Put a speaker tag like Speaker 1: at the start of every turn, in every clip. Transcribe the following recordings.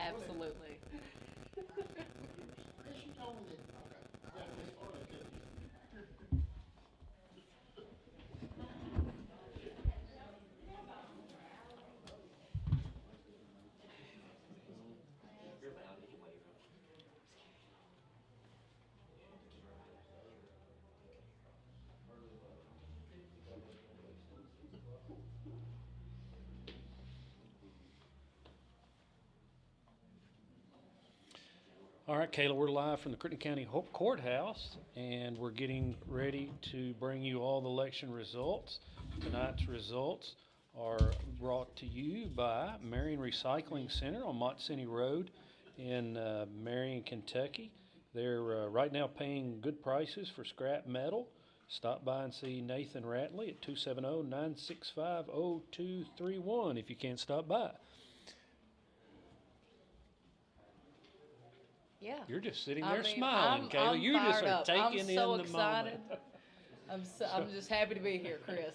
Speaker 1: Absolutely.
Speaker 2: She told me that. Okay. Yeah, Miss Orley could.
Speaker 3: All right, Kayla, we're live from the Crittenden County Courthouse, and we're getting ready to bring you all the election results. Tonight's results are brought to you by Marion Recycling Center on Mott City Road in Marion, Kentucky. They're right now paying good prices for scrap metal. Stop by and see Nathan Ratley at 270-965-0231 if you can't stop by.
Speaker 1: Yeah.
Speaker 3: You're just sitting
Speaker 1: I
Speaker 3: there
Speaker 1: mean,
Speaker 3: smiling, Kayla.
Speaker 1: I'm
Speaker 3: You just
Speaker 1: fired
Speaker 3: are
Speaker 1: up.
Speaker 3: taking
Speaker 1: I'm so
Speaker 3: in the
Speaker 1: excited.
Speaker 3: moment.
Speaker 1: I'm just happy to be here, Chris.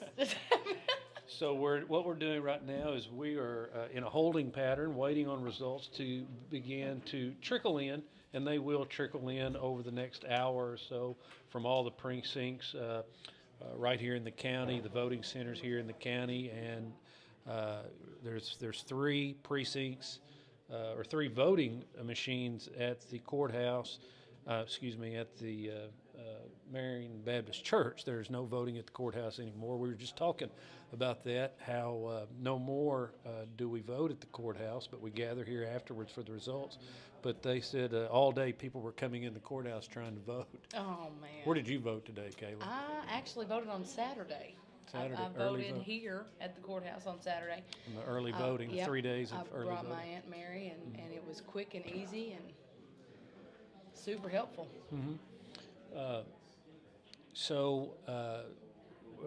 Speaker 3: So what we're doing right now is we are in a holding pattern, waiting on results to begin to trickle in, and they will trickle in over the next hour or so from all the precincts right here in the county, the voting centers here in the county, and there's three precincts or three voting machines at the courthouse. At the Marion Baptist Church. There's no voting at the courthouse anymore. We were just talking about that, how no more do we vote at the courthouse, but we gather here afterwards for the results. But they said all day people were coming in the courthouse trying to vote.
Speaker 1: Oh, man.
Speaker 3: Where did you vote today, Kayla?
Speaker 1: I actually voted on Saturday.
Speaker 3: Saturday,
Speaker 1: I
Speaker 3: early
Speaker 1: voted
Speaker 3: vote?
Speaker 1: here at the courthouse on Saturday.
Speaker 3: In the early voting,
Speaker 1: Yep.
Speaker 3: 3 days of
Speaker 1: I
Speaker 3: early
Speaker 1: brought
Speaker 3: voting.
Speaker 1: my Aunt Mary, and it was quick and easy and super helpful.
Speaker 3: So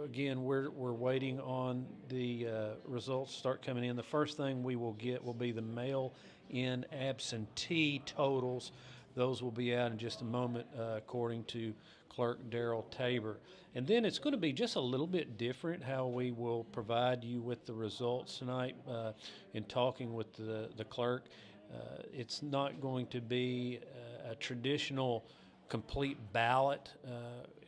Speaker 3: again, we're waiting on the results to start coming in. The first thing we will get will be the mail-in absentee totals. Those will be out in just a moment, according to Clerk Daryl Tabor. And then it's going to be just a little bit different how we will provide you with the results tonight in talking with the clerk. It's not going to be a traditional complete ballot,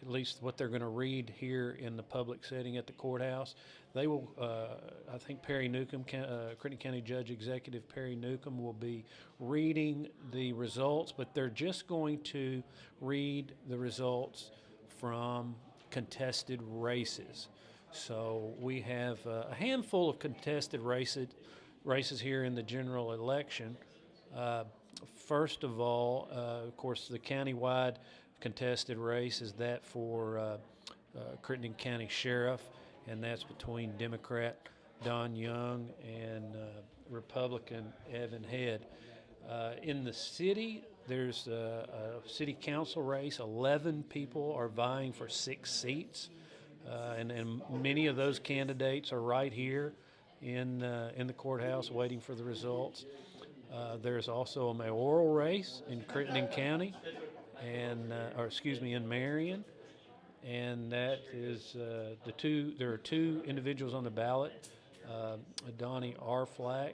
Speaker 3: at least what they're going to read here in the public setting at the courthouse. They will, I think Perry Newcomb, Crittenden County Judge Executive Perry Newcomb will be reading the results, but they're just going to read the results from contested races. So we have a handful of contested races here in the general election. First of all, of course, the countywide contested race is that for Crittenden County Sheriff, and that's between Democrat Don Young and Republican Evan Head. In the city, there's a city council race. 11 people are vying for 6 seats, and many of those candidates are right here in the courthouse waiting for the results. There's also a mayoral race in Crittenden County, and in Marion, and that is there are two individuals on the ballot. Donnie R. Flack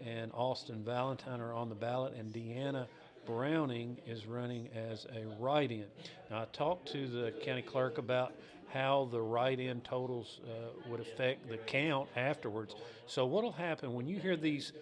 Speaker 3: and Austin Valentine are on the ballot, and Deanna Browning is running as a write-in. Now, I talked to the county clerk about how the write-in totals would affect the count afterwards. So what will happen when you hear these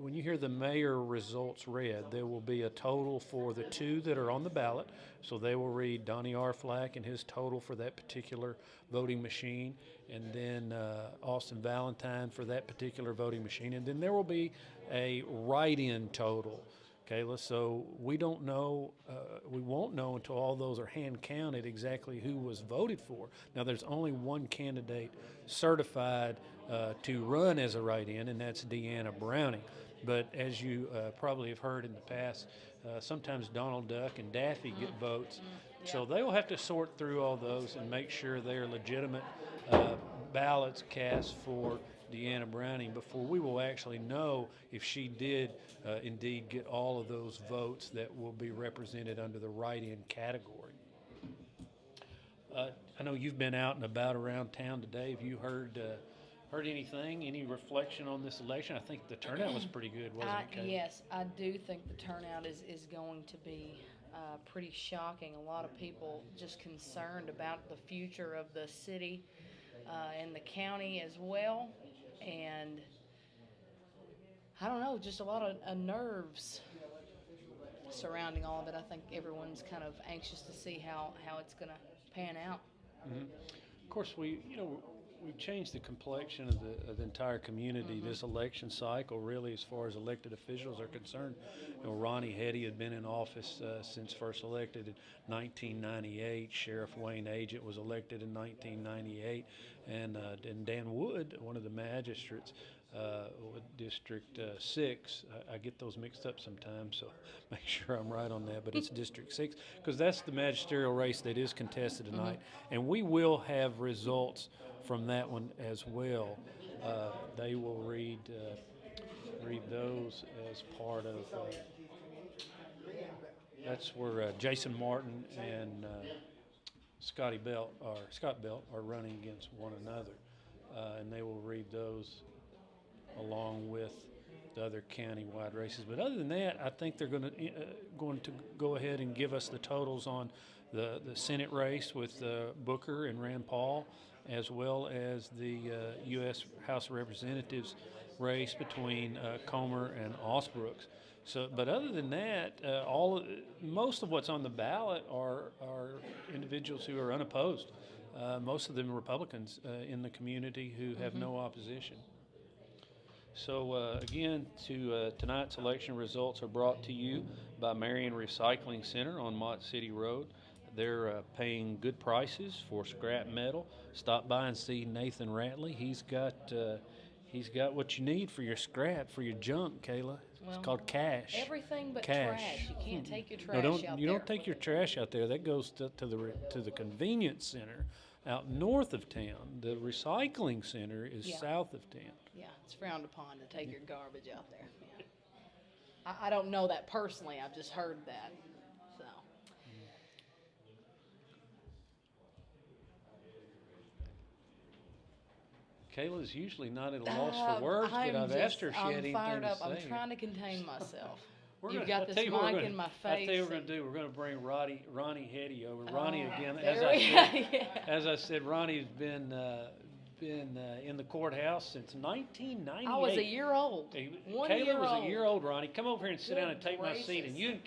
Speaker 3: when you hear the mayor results read, there will be a total for the two that are on the ballot. So they will read Donnie R. Flack and his total for that particular voting machine, and then Austin Valentine for that particular voting machine. And then there will be a write-in total. Kayla, so we don't know, we won't know until all those are hand counted exactly who was voted for. Now, there's only one candidate certified to run as a write-in, and that's Deanna Browning. But as you probably have heard in the past, sometimes Donald Duck and Daffy get votes.
Speaker 1: Yeah.
Speaker 3: So they will have to sort through all those and make sure they are legitimate ballots cast for Deanna Browning before we will actually know if she did indeed get all of those votes that will be represented under the write-in category. I know you've been out and about around town today. Have you heard heard anything? Any reflection on this election? I think the turnout was pretty good, wasn't it, Kate?
Speaker 1: Yes, I do think the turnout is going to be pretty shocking. A lot of people just concerned about the future of the city and the county as well. And I don't know, just a lot of nerves surrounding all of it. I think everyone's kind of anxious to see how it's going to pan out.
Speaker 3: Mm-hmm. Of course, we've changed the complexion of the entire community this election cycle, really, as far as elected officials are concerned. Ronnie Hetty had been in office since first elected in 1998. Sheriff Wayne Agent was elected in 1998. And Dan Wood, one of the magistrates, with District 6, I get those mixed up sometimes, so make sure I'm right on that, but it's District 6, because that's the magisterial race that is contested tonight, and we will have results from that one as well. They will read those as part of, that's where Jason Martin and Scott Belt are running against one another, and they will read those along with the other county-wide races. But other than that, I think they're going to go ahead and give us the totals on the Senate race with Booker and Rand Paul, as well as the U.S. House of Representatives race between Comer and Osbrooks. So, but other than that, most of what's on the ballot are individuals who are unopposed. Most of them are Republicans in the community who have no opposition. So again, tonight's election results are brought to you by Marion Recycling Center on Mott City Road. They're paying good prices for scrap metal. Stop by and see Nathan Ratley. He's got what you need for your scrap, for your junk, Kayla. It's called cash.
Speaker 1: Everything but
Speaker 3: cash.
Speaker 1: trash. You can't take your trash
Speaker 3: No,
Speaker 1: out there.
Speaker 3: you don't take your trash out there. That goes to the convenience center out north of town. The recycling center is south of town.
Speaker 1: Yeah, it's frowned upon to take your garbage out there. Yeah. I don't know that personally. I've just heard that. So.
Speaker 3: Kayla's usually not at a loss for words, but I've asked her if she had anything
Speaker 1: fired up.
Speaker 3: to say.
Speaker 1: I'm trying to contain myself.
Speaker 3: You've
Speaker 1: got this mic in my face.
Speaker 3: I'll tell you what we're going to do. We're going to bring Ronnie Hetty over. Ronnie, again, as I said, Ronnie's been in the courthouse since 1998.
Speaker 1: I was a year old.
Speaker 3: Kayla was a year old, Ronnie. Come over here and sit down and take my seat, and you and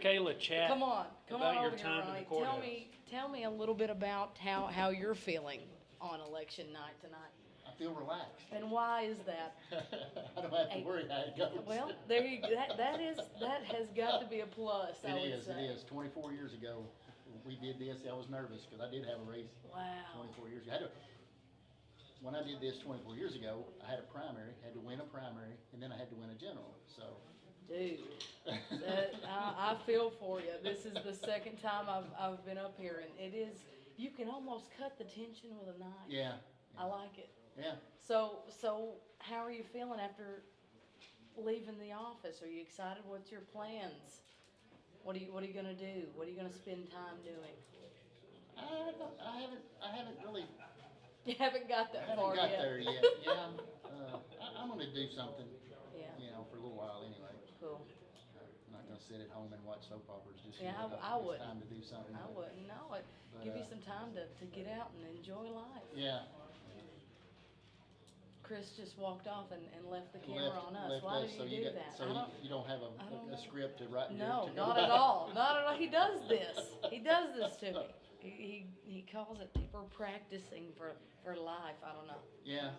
Speaker 3: Kayla chat about your time in the courthouse.
Speaker 1: Tell me a little bit about how you're feeling on election night tonight.
Speaker 2: I feel relaxed.
Speaker 1: And why is that?
Speaker 2: I don't have to worry how it goes.
Speaker 1: Well, there you go. That has got to be a plus.
Speaker 2: It is. 24 years ago, we did this. I was nervous because I did have a race.
Speaker 1: Wow.
Speaker 2: 24 years ago. When I did this 24 years ago, I had a primary, had to win a primary, and then I had to win a general. So.
Speaker 1: Dude, I feel for you. This is the second time I've been up here, and it is. You can almost cut the tension with a knife.
Speaker 2: Yeah.
Speaker 1: I like it.
Speaker 2: Yeah.
Speaker 1: So how are you feeling after leaving the office? Are you excited? What's your plans? What are you gonna do? What are you gonna spend time doing?
Speaker 2: I haven't really.
Speaker 1: You haven't got that far
Speaker 2: yet. I haven't got there yet. Yeah. I'm gonna do something.
Speaker 1: Yeah.
Speaker 2: For a little while anyway.
Speaker 1: Cool.
Speaker 2: I'm not gonna sit at home and watch soap operas. Just
Speaker 1: I wouldn't.
Speaker 2: It's time to do something.
Speaker 1: I wouldn't. No, give you some time to get out and enjoy life.
Speaker 2: Yeah.
Speaker 1: Chris just walked off and left the camera on us. Why did you do that?
Speaker 2: So you don't have a script to write?
Speaker 1: No, not at all. Not at all. He does this. He does this to me. He calls it we're practicing for life. I don't know.
Speaker 2: Yeah.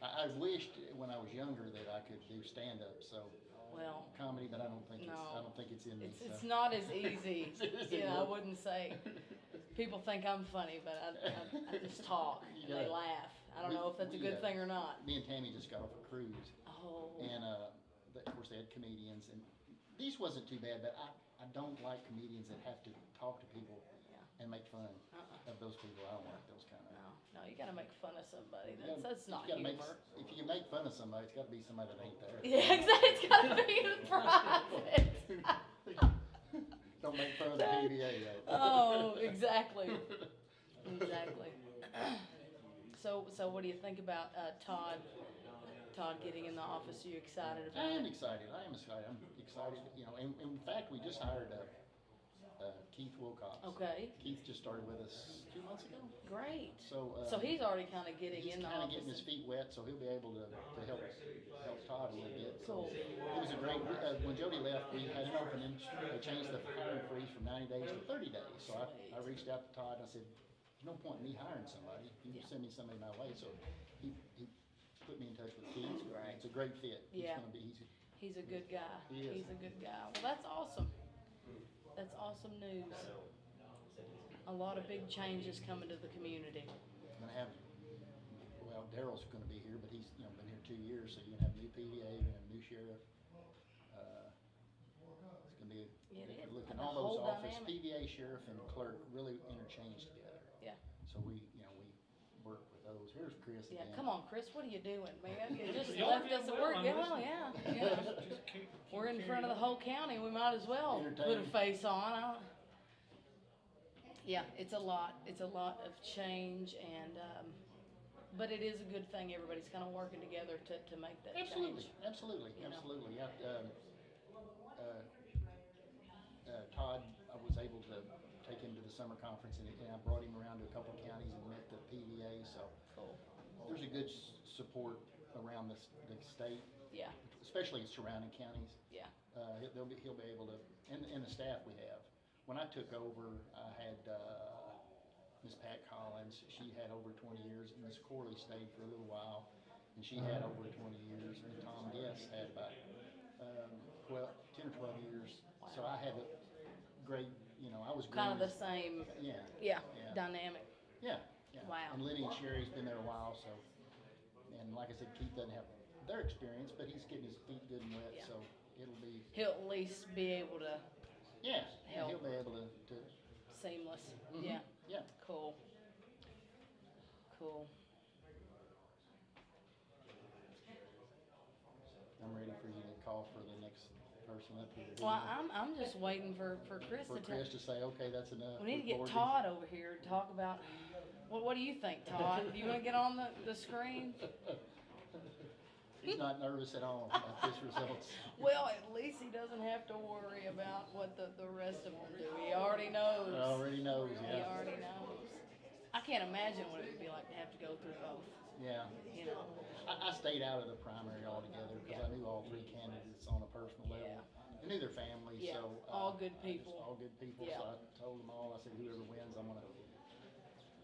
Speaker 2: I wished when I was younger that I could do stand up. So.
Speaker 1: Well,
Speaker 2: comedy, but I don't think it's in me.
Speaker 1: It's not as easy. I wouldn't say. People think I'm funny, but I just talk and they laugh. I don't know if that's a good thing or not.
Speaker 2: Me and Tammy just got off a cruise.
Speaker 1: Oh.
Speaker 2: And of course they had comedians, and these wasn't too bad, but I don't like comedians that have to talk to people and make fun of those people. I don't like those kind of.
Speaker 1: No, you got to make fun of somebody. That's not humor.
Speaker 2: If you can make fun of somebody, it's got to be somebody that ain't there.
Speaker 1: Yeah, exactly. It's got to be in private.
Speaker 2: Don't make fun of the PBA, though.
Speaker 1: Oh, exactly. Exactly. So what do you think about, Todd getting in the office? Are you excited about
Speaker 2: I
Speaker 1: it?
Speaker 2: am excited, I'm excited, you know, and in fact, we just hired, Keith Wilcox.
Speaker 1: Okay,
Speaker 2: Keith just started with us 2 months ago,
Speaker 1: great.
Speaker 2: so.
Speaker 1: So he's already kinda getting
Speaker 2: He's
Speaker 1: in the
Speaker 2: kind of
Speaker 1: office.
Speaker 2: getting his feet wet, so he'll be able to help Todd a little bit. So
Speaker 1: Cool.
Speaker 2: it was a great, when Jody left, we had an opening. They changed the hiring freeze from 90 days to 30 days. So I reached out to Todd and I said, there's no point in me hiring somebody. You
Speaker 1: Yeah.
Speaker 2: send me somebody my way. So he put me in touch with Keith.
Speaker 1: Great.
Speaker 2: It's a great fit.
Speaker 1: Yeah.
Speaker 2: He's
Speaker 1: He's a good guy.
Speaker 2: He is.
Speaker 1: He's a good guy. Well, that's awesome. That's awesome news. A lot of big changes coming to the community.
Speaker 2: gonna have, well, Daryl's gonna be here, but he's, you know, been here 2 years, so you're gonna have a new PDA, you're gonna have a new sheriff. It's gonna be
Speaker 1: It
Speaker 2: different
Speaker 1: is.
Speaker 2: looking.
Speaker 1: And the
Speaker 2: All those
Speaker 1: whole
Speaker 2: office,
Speaker 1: dynamic.
Speaker 2: PDA, sheriff, and clerk really interchange together.
Speaker 1: Yeah.
Speaker 2: So we work with those. Here's Chris
Speaker 1: Yeah,
Speaker 2: again.
Speaker 1: come on, Chris, what are you doing, man? You just
Speaker 3: Y'all
Speaker 1: left us
Speaker 3: getting
Speaker 1: a
Speaker 3: well,
Speaker 1: work.
Speaker 3: I'm
Speaker 1: Yeah, well,
Speaker 3: listening.
Speaker 1: yeah.
Speaker 3: Just keep
Speaker 1: We're in
Speaker 3: carrying
Speaker 1: front of the
Speaker 3: on.
Speaker 1: whole county. We might as well put a
Speaker 2: Entertaining.
Speaker 1: face on. Yeah, it's a lot. It's a lot of change, and but it is a good thing. Everybody's kind of working together to make that
Speaker 2: Absolutely,
Speaker 1: change.
Speaker 2: absolutely,
Speaker 1: You know.
Speaker 2: absolutely. Yeah. Todd, I was able to take him to the summer conference, and I brought him around to a couple of counties and met the PDA. So
Speaker 1: Cool.
Speaker 2: there's a good support around the state,
Speaker 1: Yeah,
Speaker 2: especially surrounding counties.
Speaker 1: yeah,
Speaker 2: He'll be able to, and the staff we have. When I took over, I had Miss Pat Collins. She had over 20 years, and Miss Corley stayed for a little while, and she had over 20 years. And Tom Guess had about 10 or 12 years. So I had a great, I was
Speaker 1: kind of
Speaker 2: green
Speaker 1: the
Speaker 2: as-
Speaker 1: same.
Speaker 2: Yeah,
Speaker 1: Yeah,
Speaker 2: Yeah.
Speaker 1: dynamic.
Speaker 2: yeah, yeah.
Speaker 1: Wow.
Speaker 2: And Lenny and Sherry's been there a while, so, and like I said, Keith doesn't have their experience, but he's getting his feet good and wet,
Speaker 1: Yeah.
Speaker 2: so it'll be,
Speaker 1: He'll at least be able to
Speaker 2: yeah,
Speaker 1: Help.
Speaker 2: he'll be able to
Speaker 1: seamless.
Speaker 2: Mhm.
Speaker 1: Yeah,
Speaker 2: yeah.
Speaker 1: cool. Cool.
Speaker 2: I'm ready for you to call for the next person up here.
Speaker 1: Well, I'm just waiting for Chris
Speaker 2: For
Speaker 1: to tell.
Speaker 2: Chris to say, okay, that's enough.
Speaker 1: We need to get
Speaker 2: Board
Speaker 1: Todd over here to talk about. What do you think, Todd? You want to get on the screen?
Speaker 2: He's not nervous at all about this results.
Speaker 1: Well, at least he doesn't have to worry about what the rest of them do. He already knows.
Speaker 2: He already knows,
Speaker 1: He
Speaker 2: yeah.
Speaker 1: already knows. I can't imagine what it would be like to have to go through both.
Speaker 2: Yeah.
Speaker 1: You know.
Speaker 2: I stayed out of the primary altogether because I knew all three candidates on a personal level.
Speaker 1: Yeah.
Speaker 2: I knew their families,
Speaker 1: Yeah,
Speaker 2: so.
Speaker 1: all good
Speaker 2: just
Speaker 1: people.
Speaker 2: all good people,
Speaker 1: Yeah.
Speaker 2: so I told them all, I said, whoever wins, I'm gonna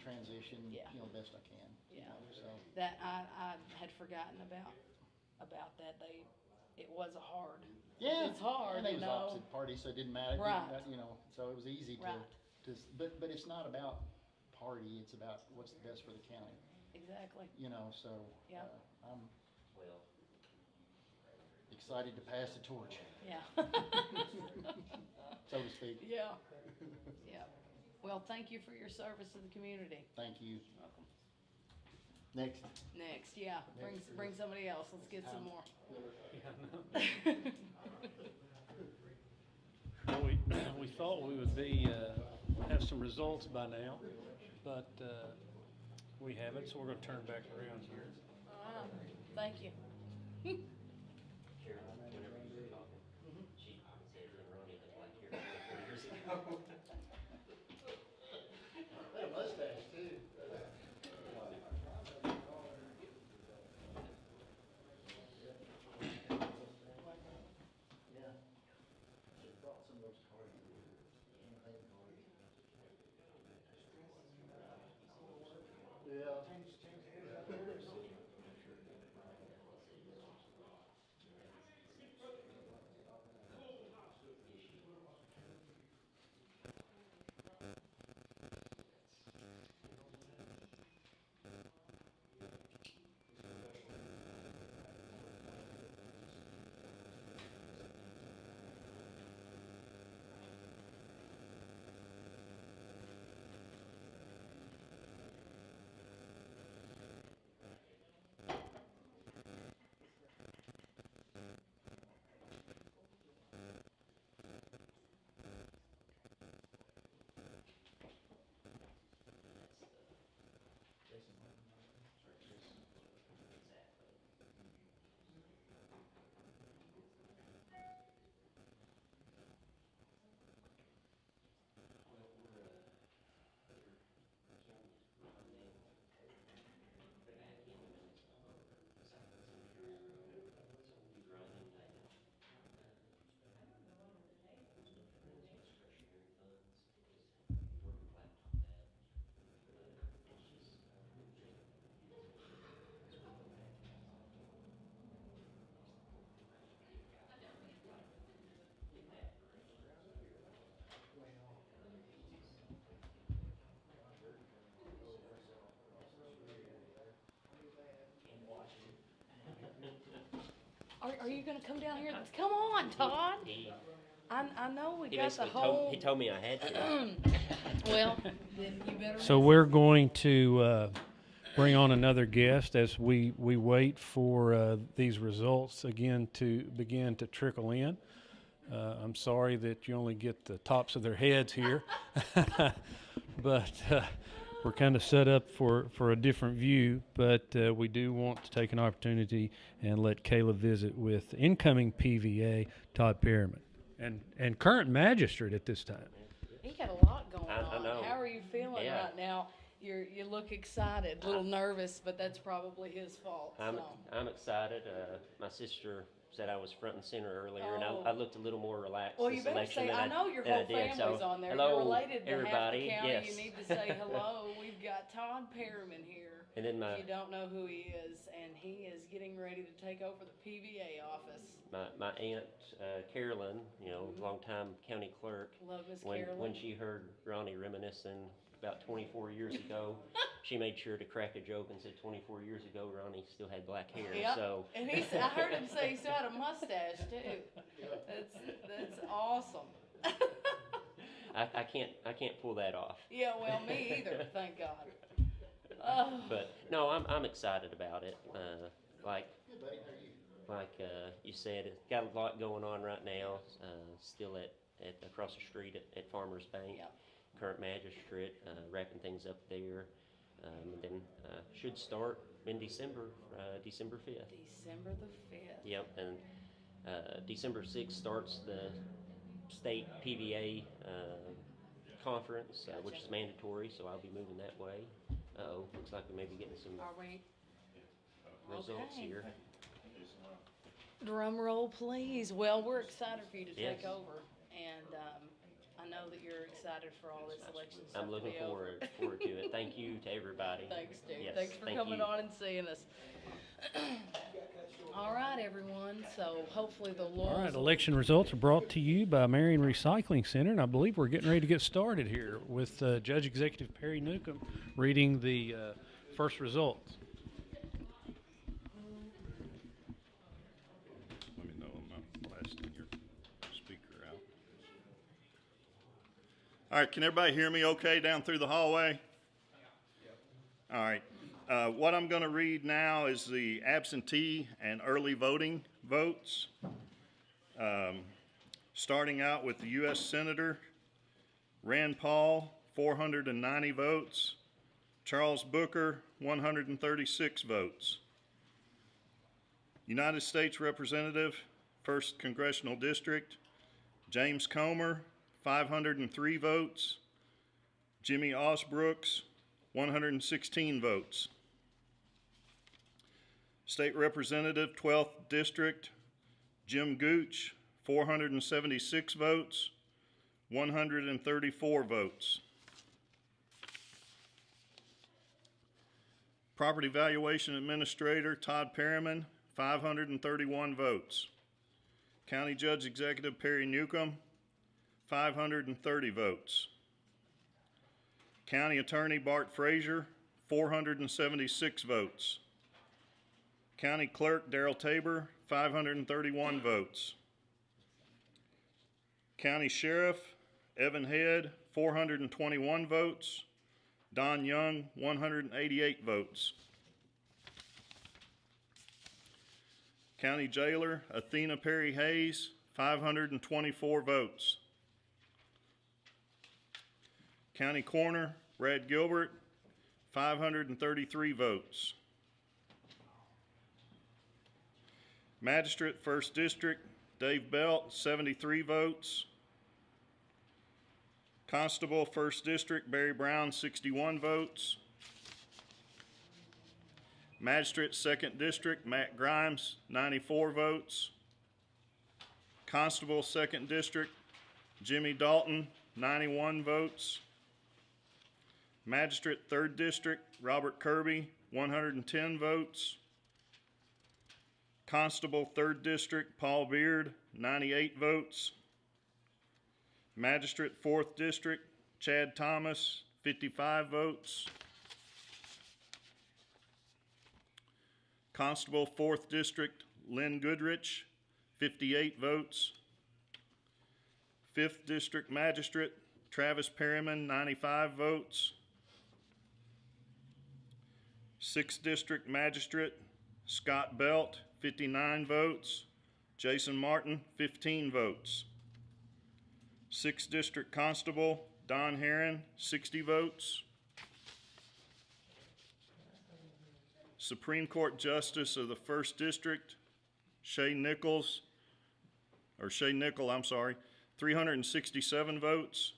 Speaker 2: transition,
Speaker 1: Yeah.
Speaker 2: best I can.
Speaker 1: Yeah.
Speaker 2: So,
Speaker 1: That I had forgotten about that. It was a hard.
Speaker 2: yeah.
Speaker 1: It's hard,
Speaker 2: And they
Speaker 1: you
Speaker 2: was
Speaker 1: know.
Speaker 2: opposite parties, so it didn't matter.
Speaker 1: Right.
Speaker 2: So it was easy
Speaker 1: Right.
Speaker 2: but it's not about party, it's about what's the best for the county,
Speaker 1: Exactly.
Speaker 2: so.
Speaker 1: Yeah.
Speaker 2: I'm excited to pass the torch,
Speaker 1: Yeah.
Speaker 2: so to speak.
Speaker 1: Yeah. Yeah. Well, thank you for your service to the community.
Speaker 2: Thank you.
Speaker 1: Welcome.
Speaker 2: Next.
Speaker 1: Next, yeah. Bring somebody else. Let's get some more.
Speaker 3: Well, we thought we would have some results by now, but we haven't, so we're gonna turn back around here.
Speaker 1: Thank you.
Speaker 2: Had a mustache too. Yeah. Should've brought some of those cards. Campaign cards. Yeah.
Speaker 1: Are you gonna come down here? Come on, Todd. I know we
Speaker 4: He
Speaker 1: got the
Speaker 4: basically
Speaker 1: whole.
Speaker 4: he told me I had to.
Speaker 1: Well, then you better.
Speaker 3: So we're going to bring on another guest as we wait for these results again to begin to trickle in. I'm sorry that you only get the tops of their heads here, but we're kind of set up for a different view. But we do want to take an opportunity and let Kayla visit with incoming PVA Todd Perriman and current magistrate at this time.
Speaker 1: He got a lot going
Speaker 4: I
Speaker 1: on.
Speaker 4: know.
Speaker 1: How are you feeling
Speaker 4: Yeah.
Speaker 1: right now? You look excited, a little nervous, but that's probably his fault.
Speaker 4: I'm excited. My sister said I was front and center earlier, and
Speaker 1: Oh.
Speaker 4: I looked a little more relaxed.
Speaker 1: Well,
Speaker 4: this
Speaker 1: you better
Speaker 4: election
Speaker 1: say,
Speaker 4: than
Speaker 1: I know your
Speaker 4: than
Speaker 1: whole
Speaker 4: I did.
Speaker 1: family's
Speaker 4: So,
Speaker 1: on there.
Speaker 4: hello,
Speaker 1: You're related to
Speaker 4: everybody.
Speaker 1: half the county.
Speaker 4: Yes.
Speaker 1: You need to say hello. We've got Todd Perriman here.
Speaker 4: And then
Speaker 1: If you don't know who he is, and he is getting ready to take over the PVA office.
Speaker 4: my aunt Carolyn, longtime county clerk.
Speaker 1: Love Miss
Speaker 4: When
Speaker 1: Carolyn.
Speaker 4: she heard Ronnie reminiscing about 24 years ago, she made sure to crack a joke and said 24 years ago Ronnie still had black hair.
Speaker 1: Yep.
Speaker 4: So
Speaker 1: And I heard him say he still had a mustache too. That's awesome.
Speaker 4: I can't pull that off.
Speaker 1: Yeah, well, me either. Thank God. Oh.
Speaker 4: But no, I'm excited about it. Like
Speaker 2: Good, buddy, how are you?
Speaker 4: you said, it's got a lot going on right now. Still at across the street at Farmers Bank,
Speaker 1: Yep.
Speaker 4: current magistrate, wrapping things up there, and then should start in December, December 5th.
Speaker 1: December the 5th.
Speaker 4: Yep, and December 6th starts the state PVA conference, which is mandatory, so I'll be moving that way. Uh-oh, looks like we may be getting some
Speaker 1: Are we?
Speaker 4: results
Speaker 1: Okay.
Speaker 4: here.
Speaker 1: Drum roll, please. Well, we're excited for you to take
Speaker 4: Yes.
Speaker 1: over, and I know that you're excited for all this election stuff
Speaker 4: I'm looking
Speaker 1: to be over.
Speaker 4: forward to it. Thank you to everybody.
Speaker 1: Thanks, dude.
Speaker 4: Yes,
Speaker 1: Thanks for
Speaker 4: thank
Speaker 1: coming
Speaker 4: you.
Speaker 1: on and seeing us. All right, everyone. So hopefully the laws.
Speaker 3: All right, election results are brought to you by Marion Recycling Center, and I believe we're getting ready to get started here with Judge Executive Perry Newcomb reading the first results.
Speaker 5: Let me know I'm not blasting your speaker out. All right, can everybody hear me okay down through the hallway? All right. What I'm going to read now is the absentee and early voting votes. Starting out with the U.S. Senator, Rand Paul, 490 votes. Charles Booker, 136 votes. United States Representative, 1st Congressional District, James Comer, 503 votes. Jimmy Osbrooks, 116 votes. State Representative, 12th District, Jim Gooch, 476 votes, 134 votes. Property Valuation Administrator, Todd Perriman, 531 votes. County Judge Executive Perry Newcomb, 530 votes. County Attorney Bart Frazier, 476 votes. County Clerk Darrell Tabor, 531 votes. County Sheriff Evan Head, 421 votes. Don Young, 188 votes. County Jailer Athena Perry Hayes, 524 votes. County Coroner Brad Gilbert, 533 votes. Magistrate 1st District Dave Belt, 73 votes. Constable 1st District Barry Brown, 61 votes. Magistrate 2nd District Matt Grimes, 94 votes. Constable 2nd District Jimmy Dalton, 91 votes. Magistrate 3rd District Robert Kirby, 110 votes. Constable 3rd District Paul Beard, 98 votes. Magistrate 4th District Chad Thomas, 55 votes. Constable 4th District Lynn Goodrich, 58 votes. 5th District Magistrate, Travis Perryman, 95 votes. 6th District Magistrate, Scott Belt, 59 votes. Jason Martin, 15 votes. 6th District Constable, Don Heron, 60 votes. Supreme Court Justice of the 1st District, Shay Nickel, 367 votes.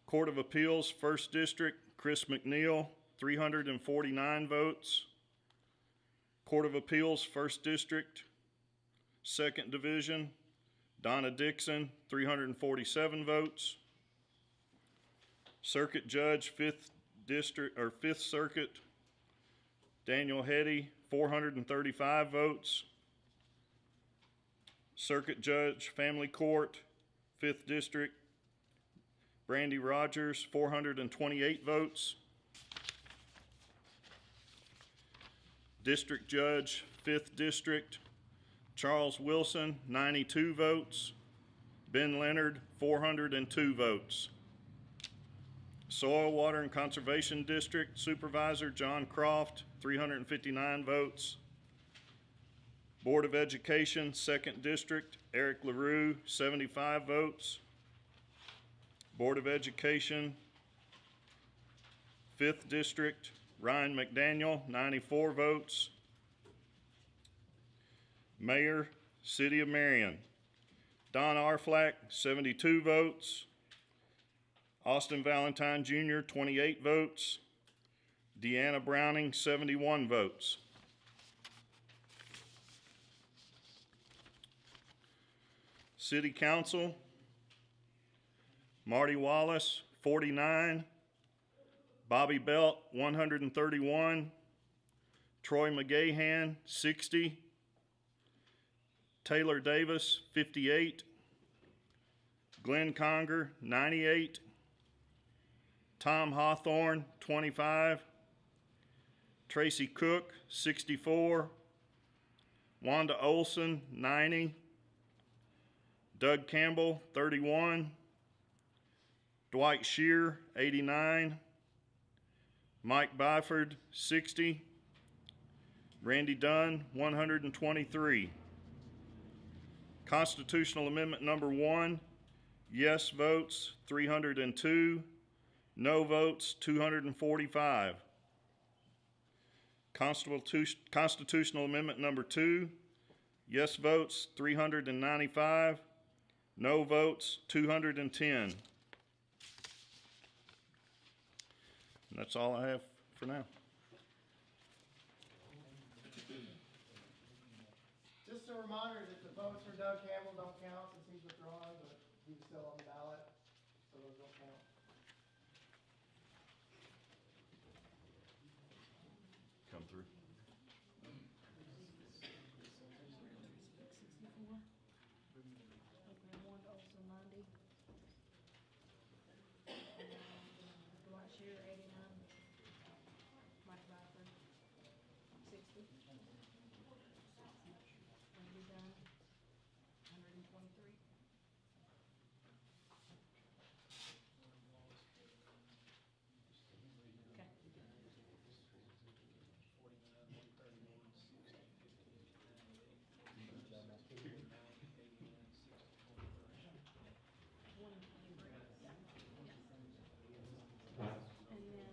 Speaker 5: Court of Appeals, 1st District, Chris McNeil, 349 votes. Court of Appeals, 1st District, 2nd Division, Donna Dixon, 347 votes. Circuit Judge, 5th Circuit, Daniel Hetty, 435 votes. Circuit Judge, Family Court, 5th District, Brandy Rogers, 428 votes. District Judge, 5th District, Charles Wilson, 92 votes. Ben Leonard, 402 votes. Soil, Water, and Conservation District Supervisor, John Croft, 359 votes. Board of Education, 2nd District, Eric LaRue, 75 votes. Board of Education, 5th District, Ryan McDaniel, 94 votes. Mayor, City of Marion, Don Arflack, 72 votes. Austin Valentine Jr., 28 votes. Deanna Browning, 71 votes. City Council, Marty Wallace, 49. Bobby Belt, 131. Troy McGahan, 60. Taylor Davis, 58. Glenn Conger, 98. Tom Hawthorne, 25. Tracy Cook, 64. Wanda Olson, 90. Doug Campbell, 31. Dwight Shear, 89. Mike Byford, 60. Randy Dunn, 123. Constitutional Amendment Number 1, yes votes, 302. No votes, 245. Constitutional Amendment Number 2, yes votes, 395. No votes, 210. And that's all I have for now.
Speaker 6: Just a reminder that the votes for Doug Campbell don't count since he's withdrawn, but he's still on the ballot, so those don't count.
Speaker 5: Come through.
Speaker 1: Wanda Olson, 90. Dwight Shear, 89. Mike Byford, 60. Randy Dunn, 123. Okay. And then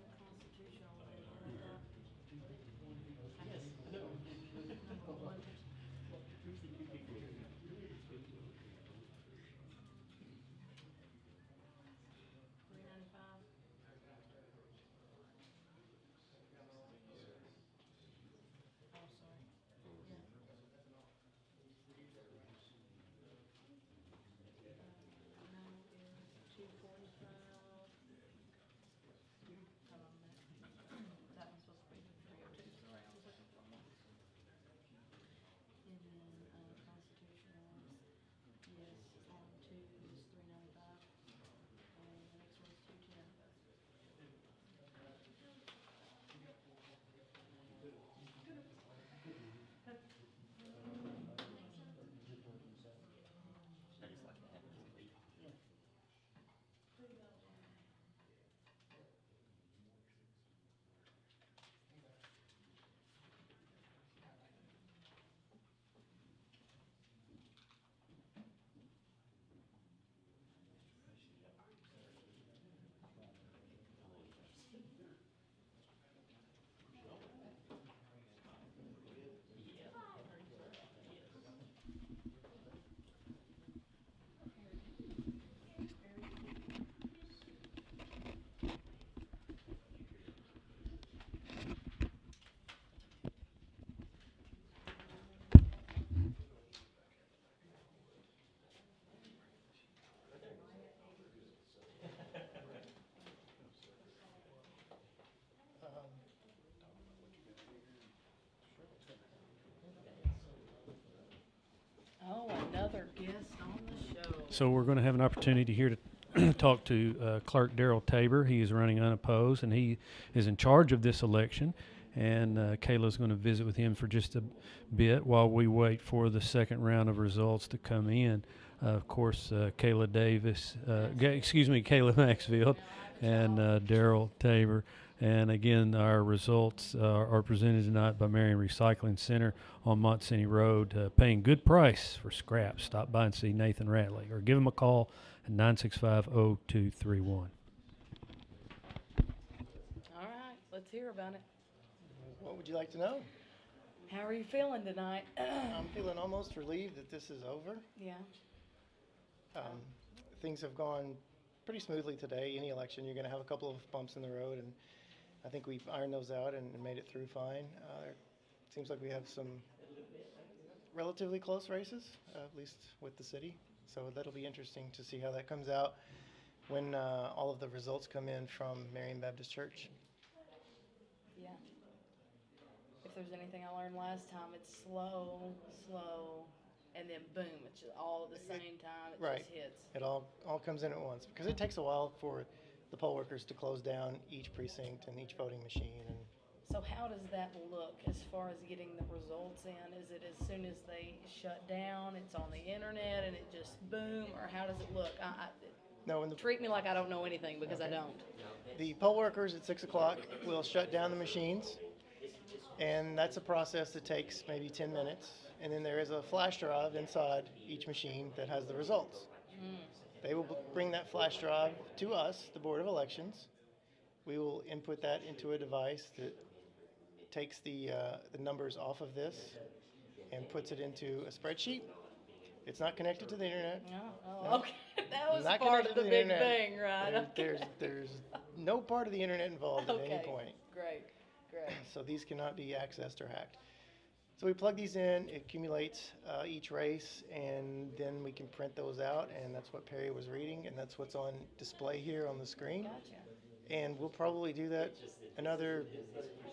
Speaker 3: So we're going to have an opportunity here to talk to Clerk Daryl Tabor. He is running unopposed, and he is in charge of this election. And Kayla's going to visit with him for just a bit while we wait for the second round of results to come in. Of course, Kayla Maxfield and Daryl Tabor. And again, our results are presented tonight by Marion Recycling Center on Montcini Road, paying good price for scrap. Stop by and see Nathan Ratley or give him a call at 965-0231.
Speaker 1: All right, let's hear about it.
Speaker 6: What would you like to know?
Speaker 1: How are you feeling tonight?
Speaker 6: I'm feeling almost relieved that this is over.
Speaker 1: Yeah.
Speaker 6: Things have gone pretty smoothly today. Any election, you're going to have a couple of bumps in the road, and I think we've ironed those out and made it through fine. It seems like we have some relatively close races, at least with the city. So that'll be interesting to see how that comes out when all of the results come in from Marion Baptist Church.
Speaker 1: Yeah. If there's anything I learned last time, it's slow, and then boom, it's just all at the same time. It
Speaker 6: Right.
Speaker 1: just hits.
Speaker 6: It all comes in at once because it takes a while for the poll workers to close down each precinct and each voting machine. And
Speaker 1: So how does that look as far as getting the results in? Is it as soon as they shut down, it's on the internet and it just boom, or how does it look?
Speaker 6: no, when
Speaker 1: Treat me like I don't know anything because I don't.
Speaker 6: the poll workers at 6 o'clock will shut down the machines, and that's a process that takes maybe 10 minutes. And then there is a flash drive inside each machine that has the results. They will bring that flash drive to us, the Board of Elections. We will input that into a device that takes the numbers off of this and puts it into a spreadsheet. It's not connected to the internet.
Speaker 1: Oh,
Speaker 6: No.
Speaker 1: okay. That was
Speaker 6: Not
Speaker 1: part
Speaker 6: connected
Speaker 1: of
Speaker 6: to
Speaker 1: the
Speaker 6: the
Speaker 1: big
Speaker 6: internet.
Speaker 1: thing, right?
Speaker 6: There's no part of the internet involved at any
Speaker 1: Okay.
Speaker 6: point.
Speaker 1: Great.
Speaker 6: So these cannot be accessed or hacked. So we plug these in, it accumulates each race, and then we can print those out, and that's what Perry was reading, and that's what's on display here on the screen.
Speaker 1: Gotcha.
Speaker 6: And we'll probably do that another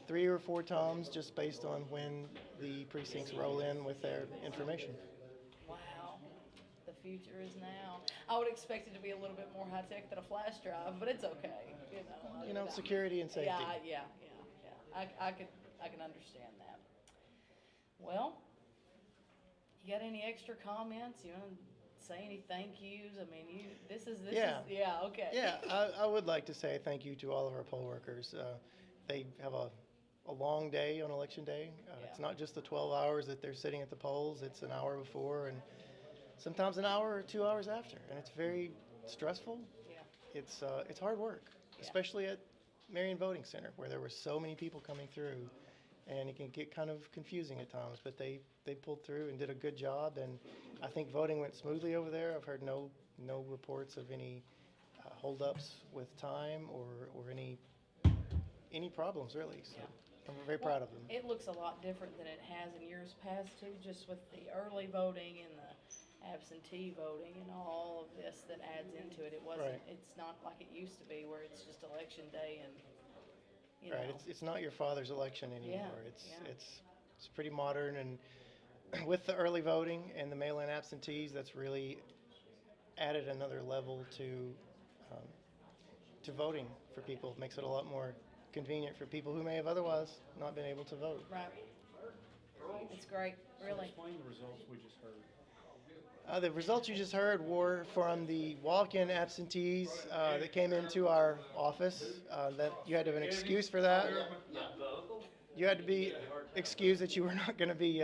Speaker 6: 3 or 4 times just based on when the precincts roll in with their information.
Speaker 1: Wow. The future is now. I would expect it to be a little bit more high tech than a flash drive, but it's okay.
Speaker 6: You know, security and safety.
Speaker 1: Yeah. I can understand that. Well, you got any extra comments? You want to say any thank yous? I mean, okay.
Speaker 6: Yeah, I would like to say thank you to all of our poll workers. They have a long day on election day. It's not just the 12 hours that they're sitting at the polls. It's an hour before and sometimes an hour or 2 hours after. And it's very stressful.
Speaker 1: Yeah.
Speaker 6: It's hard work, especially at Marion Voting Center where there were so many people coming through. And it can get kind of confusing at times, but they pulled through and did a good job. And I think voting went smoothly over there. I've heard no reports of any holdups with time or any problems really. So I'm very proud of them.
Speaker 1: It looks a lot different than it has in years past too, just with the early voting and the absentee voting and all of this that adds into it. It wasn't.
Speaker 6: Right.
Speaker 1: It's not like it used to be where it's just election day and.
Speaker 6: Right, it's not your father's election anymore.
Speaker 1: Yeah.
Speaker 6: It's pretty modern, and with the early voting and the mail-in absentees, that's really added another level to voting for people. It makes it a lot more convenient for people who may have otherwise not been able to vote.
Speaker 1: Right. It's great, really.
Speaker 3: Explain the results we just heard.
Speaker 6: The results you just heard were from the walk-in absentees that came into our office. That you had to have an excuse for that. You had to be excused that you were not going to be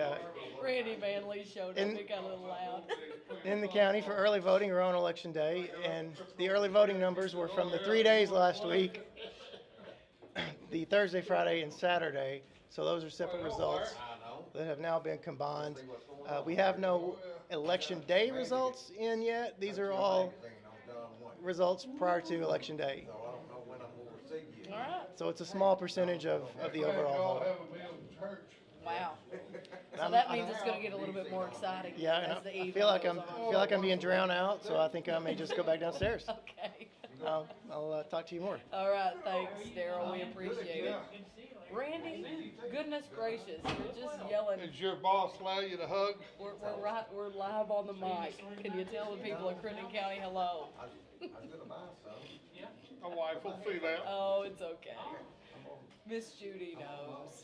Speaker 1: Randy Manley showed up. It got a little loud.
Speaker 6: in the county for early voting or on election day. And the early voting numbers were from the 3 days last week, the Thursday, Friday, and Saturday. So those are separate results that have now been combined. We have no election day results in yet. These are all results prior to election day.
Speaker 1: All right.
Speaker 6: So it's a small percentage of the overall vote.
Speaker 1: Wow. So that means it's going to get a little bit more exciting.
Speaker 6: Yeah, and
Speaker 1: as the
Speaker 6: I
Speaker 1: evening
Speaker 6: feel like
Speaker 1: goes
Speaker 6: I'm
Speaker 1: on.
Speaker 6: feel like I'm being drowned out, so I think I may just go back downstairs.
Speaker 1: Okay.
Speaker 6: I'll talk to you more.
Speaker 1: All right, thanks, Daryl. We appreciate it. Randy, goodness gracious, you're just yelling.
Speaker 7: Did your boss allow you to hug?
Speaker 1: We're live on the mic. Can you tell the people of Crittenden County hello?
Speaker 7: My wife will see that.
Speaker 1: Oh, it's okay. Miss Judy knows.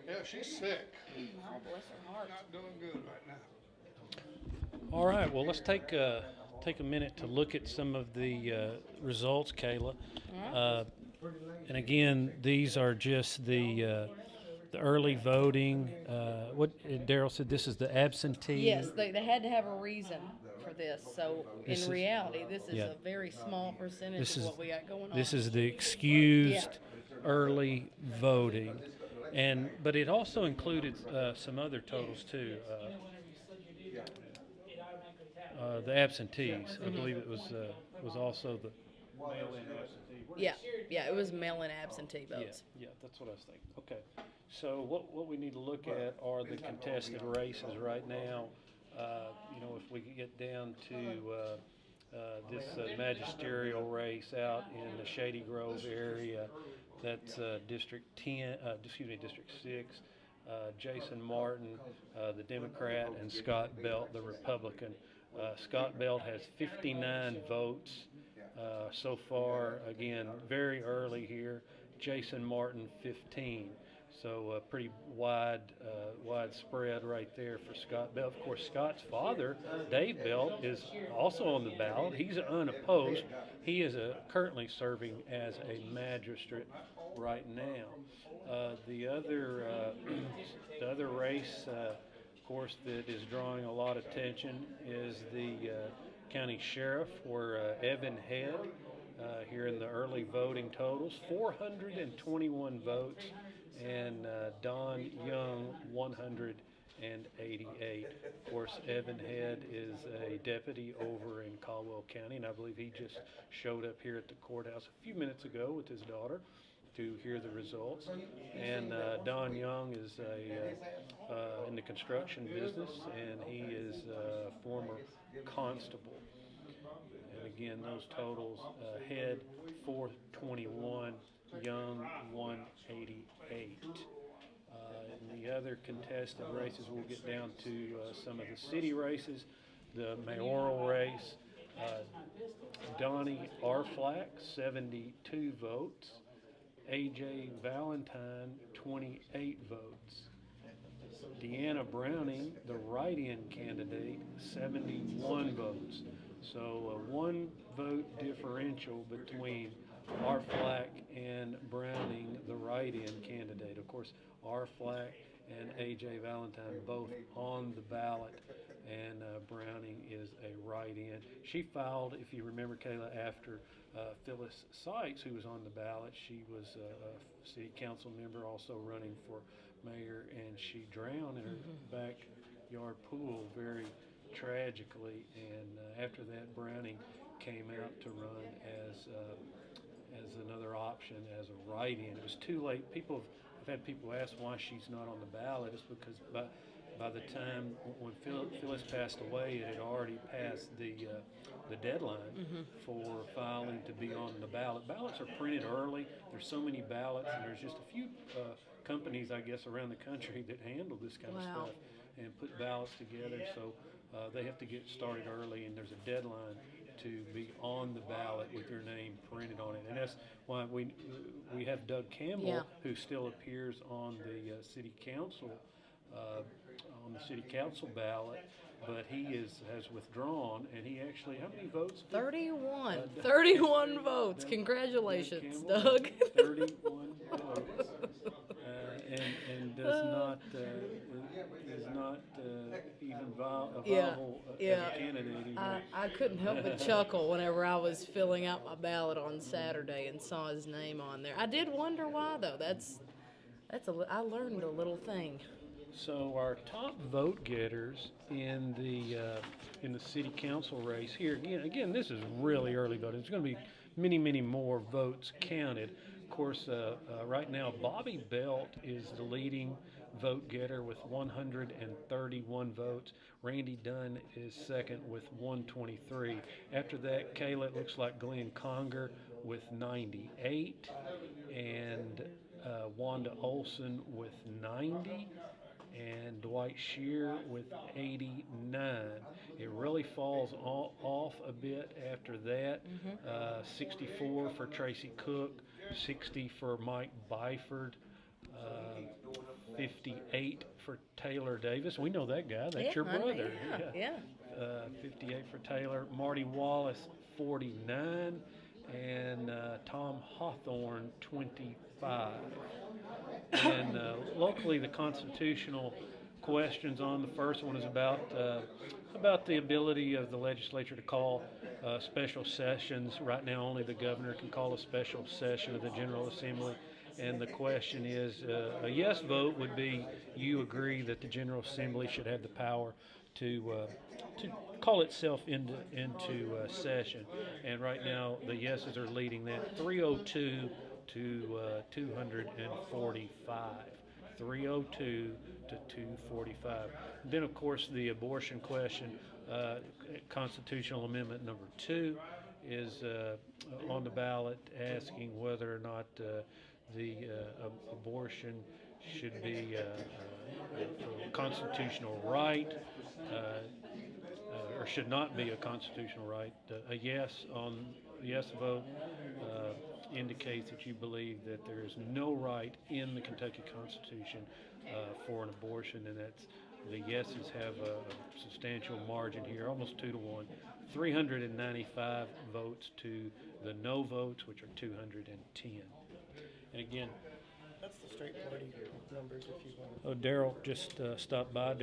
Speaker 7: Yeah, she's sick.
Speaker 1: Oh, bless her heart.
Speaker 7: Not doing good right now.
Speaker 3: All right, well, let's take a minute to look at some of the results, Kayla. And again, these are just the early voting. What Daryl said, this is the absentee.
Speaker 1: Yes, they had to have a reason for this. So
Speaker 3: This
Speaker 1: in
Speaker 3: is-
Speaker 1: reality, this is
Speaker 3: yeah.
Speaker 1: a very small percentage
Speaker 3: This
Speaker 1: of
Speaker 3: is-
Speaker 1: what we got going on.
Speaker 3: This is the excused early voting, but it also included some other totals too. The absentees, I believe it was also the mail-in absentee.
Speaker 1: Yeah, it was mail-in absentee votes.
Speaker 3: Yeah, that's what I was thinking. Okay, so what we need to look at are the contested races right now. If we could get down to this magisterial race out in the Shady Grove area, that's District 6. Jason Martin, the Democrat, and Scott Belt, the Republican. Scott Belt has 59 votes so far. Again, very early here. Jason Martin, 15. So pretty widespread right there for Scott Belt. Of course, Scott's father, Dave Belt, is also on the ballot. He's unopposed. He is currently serving as a magistrate right now. The other race, of course, that is drawing a lot of attention is the county sheriff, where Evan Head, here in the early voting totals, 421 votes, and Don Young, 188. Of course, Evan Head is a deputy over in Caldwell County, and I believe he just showed up here at the courthouse a few minutes ago with his daughter to hear the results. And Don Young is in the construction business, and he is a former constable. And again, those totals: Head 421, Young 188. And the other contested races, we'll get down to some of the city races. The mayoral race, Donnie Arflack, 72 votes. A.J. Valentine, 28 votes. Deanna Browning, the write-in candidate, 71 votes. So a 1 vote differential between Arflack and Browning, the write-in candidate. Of course, Arflack and A.J. Valentine both on the ballot, and Browning is a write-in. She filed, if you remember, Kayla, after Phyllis Sykes, who was on the ballot. She was a city council member, also running for mayor, and she drowned in her backyard pool very tragically. And after that, Browning came out to run as another option as a write-in. It was too late. I've had people ask why she's not on the ballot. It's because by the time when Phyllis passed away, it had already passed the deadline for filing to be on the ballot. Ballots are printed early. There's so many ballots, and there's just a few companies, I guess, around the country that handle this kind of stuff and put ballots together. So they have to get started early, and there's a deadline to be on the ballot with your name printed on it. And that's why we have Doug Campbell, who still appears on the city council ballot, but he has withdrawn, and he actually, how many votes?
Speaker 1: 31. 31 votes. Congratulations, Doug.
Speaker 3: 31 votes. And does not even a viable candidate anymore.
Speaker 1: I couldn't help but chuckle whenever I was filling out my ballot on Saturday and saw his name on there. I did wonder why, though. I learned a little thing.
Speaker 3: So our top vote getters in the city council race here, again, this is really early voting. There's going to be many more votes counted. Of course, right now, Bobby Belt is the leading vote getter with 131 votes. Randy Dunn is second with 123. After that, Kayla, it looks like Glenn Conger with 98, and Wanda Olson with 90, and Dwight Shear with 89. It really falls off a bit after that. 64 for Tracy Cook, 60 for Mike Byford, 58 for Taylor Davis. We know that guy. That's your
Speaker 1: I know,
Speaker 3: brother.
Speaker 1: yeah.
Speaker 3: 58 for Taylor. Marty Wallace, 49, and Tom Hawthorne, 25. And locally, the constitutional questions on the first one is about the ability of the legislature to call special sessions. Right now, only the governor can call a special session of the General Assembly. And the question is, a yes vote would be you agree that the General Assembly should have the power to call itself into session. And right now, the yeses are leading that 302 to 245. 302 to 245. Then, of course, the abortion question, constitutional amendment number 2, is on the ballot, asking whether or not the abortion should be a constitutional right, or should not be a constitutional right. A yes vote indicates that you believe that there is no right in the Kentucky Constitution for an abortion, and that's the yeses have a substantial margin here, almost 2 to 1. 395 votes to the no votes, which are 210. And again,
Speaker 6: That's the straight party numbers if you want.
Speaker 3: oh, Daryl just stopped by.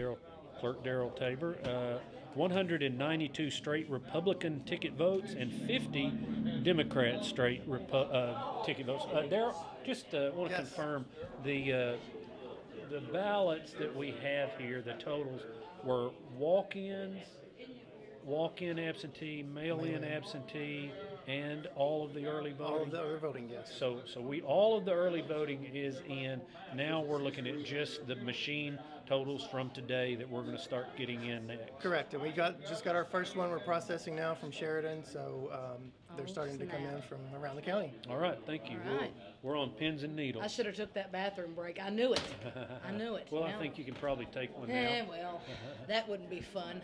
Speaker 3: Clerk Daryl Tabor. 192 straight Republican ticket votes and 50 Democrat straight ticket votes. Daryl, just want to
Speaker 6: Yes.
Speaker 3: confirm the ballots that we have here. The totals were walk-in absentee, mail-in absentee, and all of the early voting.
Speaker 6: All of the other voting, yes.
Speaker 3: So all of the early voting is in. Now we're looking at just the machine totals from today that we're going to start getting in next.
Speaker 6: Correct, and we just got our first one. We're processing now from Sheridan, so they're starting to come in from around the county.
Speaker 3: All right, thank you.
Speaker 1: All right.
Speaker 3: We're on pins and needles.
Speaker 1: I should have took that bathroom break. I knew it. I knew it.
Speaker 3: Well, I
Speaker 1: Now-
Speaker 3: think you can probably take one now.
Speaker 1: well, that wouldn't be fun.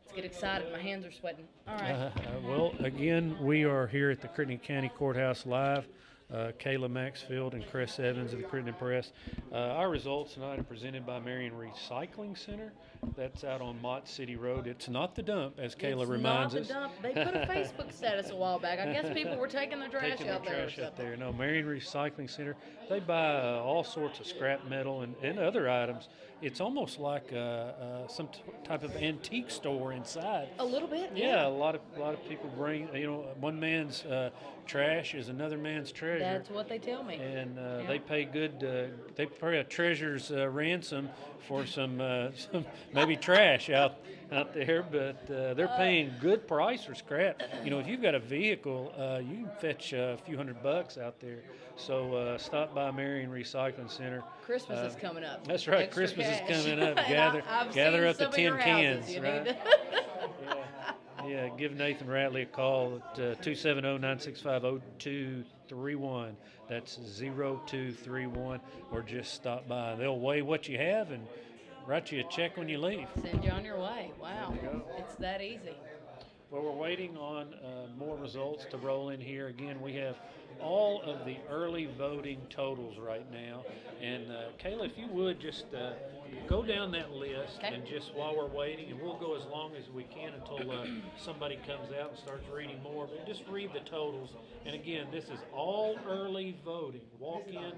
Speaker 1: Let's get excited. My hands are sweating. All right.
Speaker 3: Well, again, we are here at the Crittenden County Courthouse live. Kayla Maxfield and Chris Evans of the Crittenden Press. Our results tonight are presented by Marion Recycling Center. That's out on Mott City Road. It's not the dump, as Kayla reminds us.
Speaker 1: It's not the dump. They put a Facebook status a while back. I guess people were taking their trash
Speaker 3: Taking the
Speaker 1: out there or
Speaker 3: trash out
Speaker 1: something.
Speaker 3: there. No, Marion Recycling Center. They buy all sorts of scrap metal and other items. It's almost like some type of antique store inside.
Speaker 1: A little bit.
Speaker 3: Yeah, a lot of people bring. One man's trash is another man's treasure.
Speaker 1: That's what they tell me.
Speaker 3: And
Speaker 1: Yeah.
Speaker 3: they pay good. They pay a treasurer's ransom for some maybe trash out there, but they're paying good price for scrap. If you've got a vehicle, you can fetch a few $100 out there. So stop by Marion Recycling Center.
Speaker 1: Christmas is coming up.
Speaker 3: That's right.
Speaker 1: Extra
Speaker 3: Christmas
Speaker 1: cash.
Speaker 3: is coming up.
Speaker 1: And I've
Speaker 3: Gather
Speaker 1: seen
Speaker 3: up the
Speaker 1: some of
Speaker 3: 10
Speaker 1: your houses.
Speaker 3: cans.
Speaker 1: You
Speaker 3: Right?
Speaker 1: need to-
Speaker 3: Yeah, give Nathan Ratley a call at 270-965-0231. That's 0231, or just stop by. They'll weigh what you have and write you a check when you leave.
Speaker 1: Send you on your way. Wow. It's that easy.
Speaker 3: Well, we're waiting on more results to roll in here. Again, we have all of the early voting totals right now. And Kayla, if you would just go down that list,
Speaker 1: Okay.
Speaker 3: and just while we're waiting, and we'll go as long as we can until somebody comes out and starts reading more. But just read the totals. And again, this is all early voting. Walk-in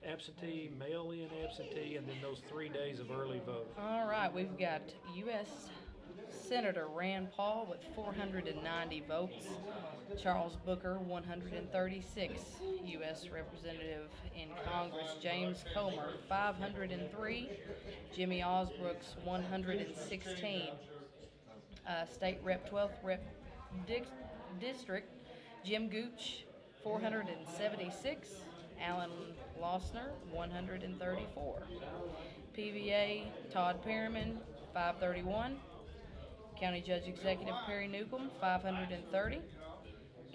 Speaker 3: absentee, mail-in absentee, and then those 3 days of early voting.
Speaker 1: All right, we've got U.S. Senator Rand Paul with 490 votes, Charles Booker 136, U.S. Representative in Congress James Comer 503, Jimmy Osbrooks 116, State Rep 12th Rep District Jim Gooch 476, Alan Lossner, 134. PVA, Todd Perriman, 531. County Judge Executive Perry Newcomb, 530.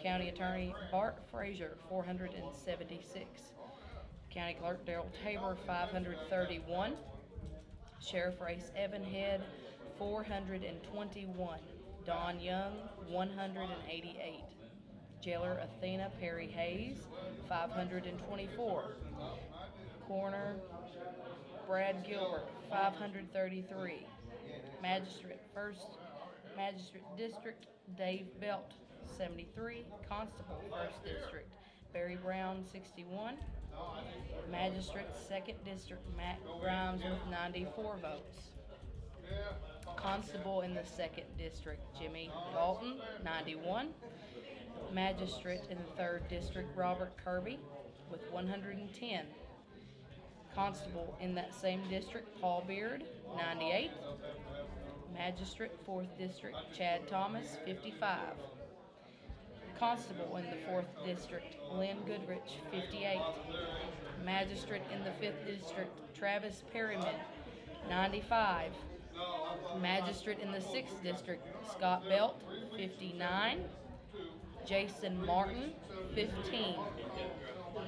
Speaker 1: County Attorney Bart Frazier, 476. County Clerk Darrell Tabor, 531. Sheriff Race Evan Head, 421. Don Young, 188. Jailer Athena Perry Hayes, 524. Coroner Brad Gilbert, 533. Magistrate, 1st Magistrate District Dave Belt, 73. Constable, 1st District Barry Brown, 61. Magistrate, 2nd District Matt Grimes with 94 votes. Constable in the 2nd District Jimmy Dalton, 91. Magistrate in the 3rd District Robert Kirby with 110. Constable in that same district Paul Beard, 98. Magistrate 4th District Chad Thomas, 55. Constable in the 4th District Lynn Goodrich, 58. Magistrate in the 5th District Travis Perryman, 95. Magistrate in the 6th District Scott Belt, 59. Jason Martin, 15.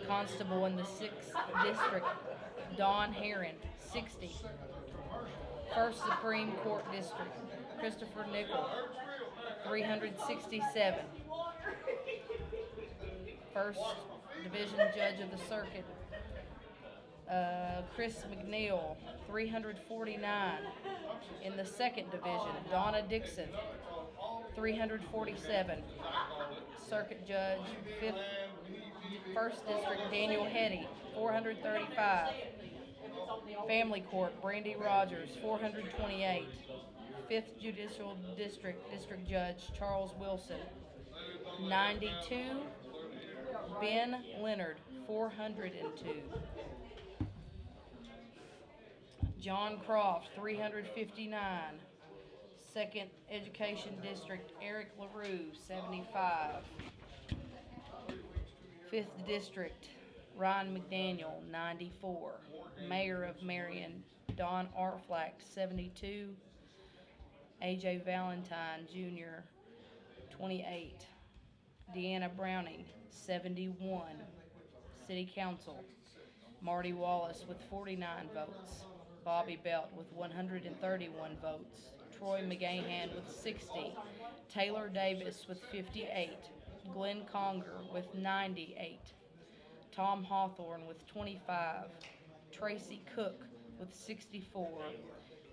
Speaker 1: Constable in the 6th District Don Heron, 60. 1st Supreme Court District Christopher Nickel, 367. 1st Division Judge of the Circuit Chris McNeil, 349. In the 2nd Division, Donna Dixon, 347. Circuit Judge, 1st District, Daniel Hetty, 435. Family Court, Brandy Rogers, 428. 5th Judicial District, District Judge, Charles Wilson, 92. Ben Leonard, 402. John Croft, 359. 2nd Education District, Eric LaRue, 75. 5th District, Ryan McDaniel, 94. Mayor of Marion, Don Artflack, 72. AJ Valentine Jr., 28. Deanna Browning, 71. City Council, Marty Wallace with 49 votes. Bobby Belt with 131 votes. Troy McGahan with 60. Taylor Davis with 58. Glenn Conger with 98. Tom Hawthorne with 25. Tracy Cook with 64.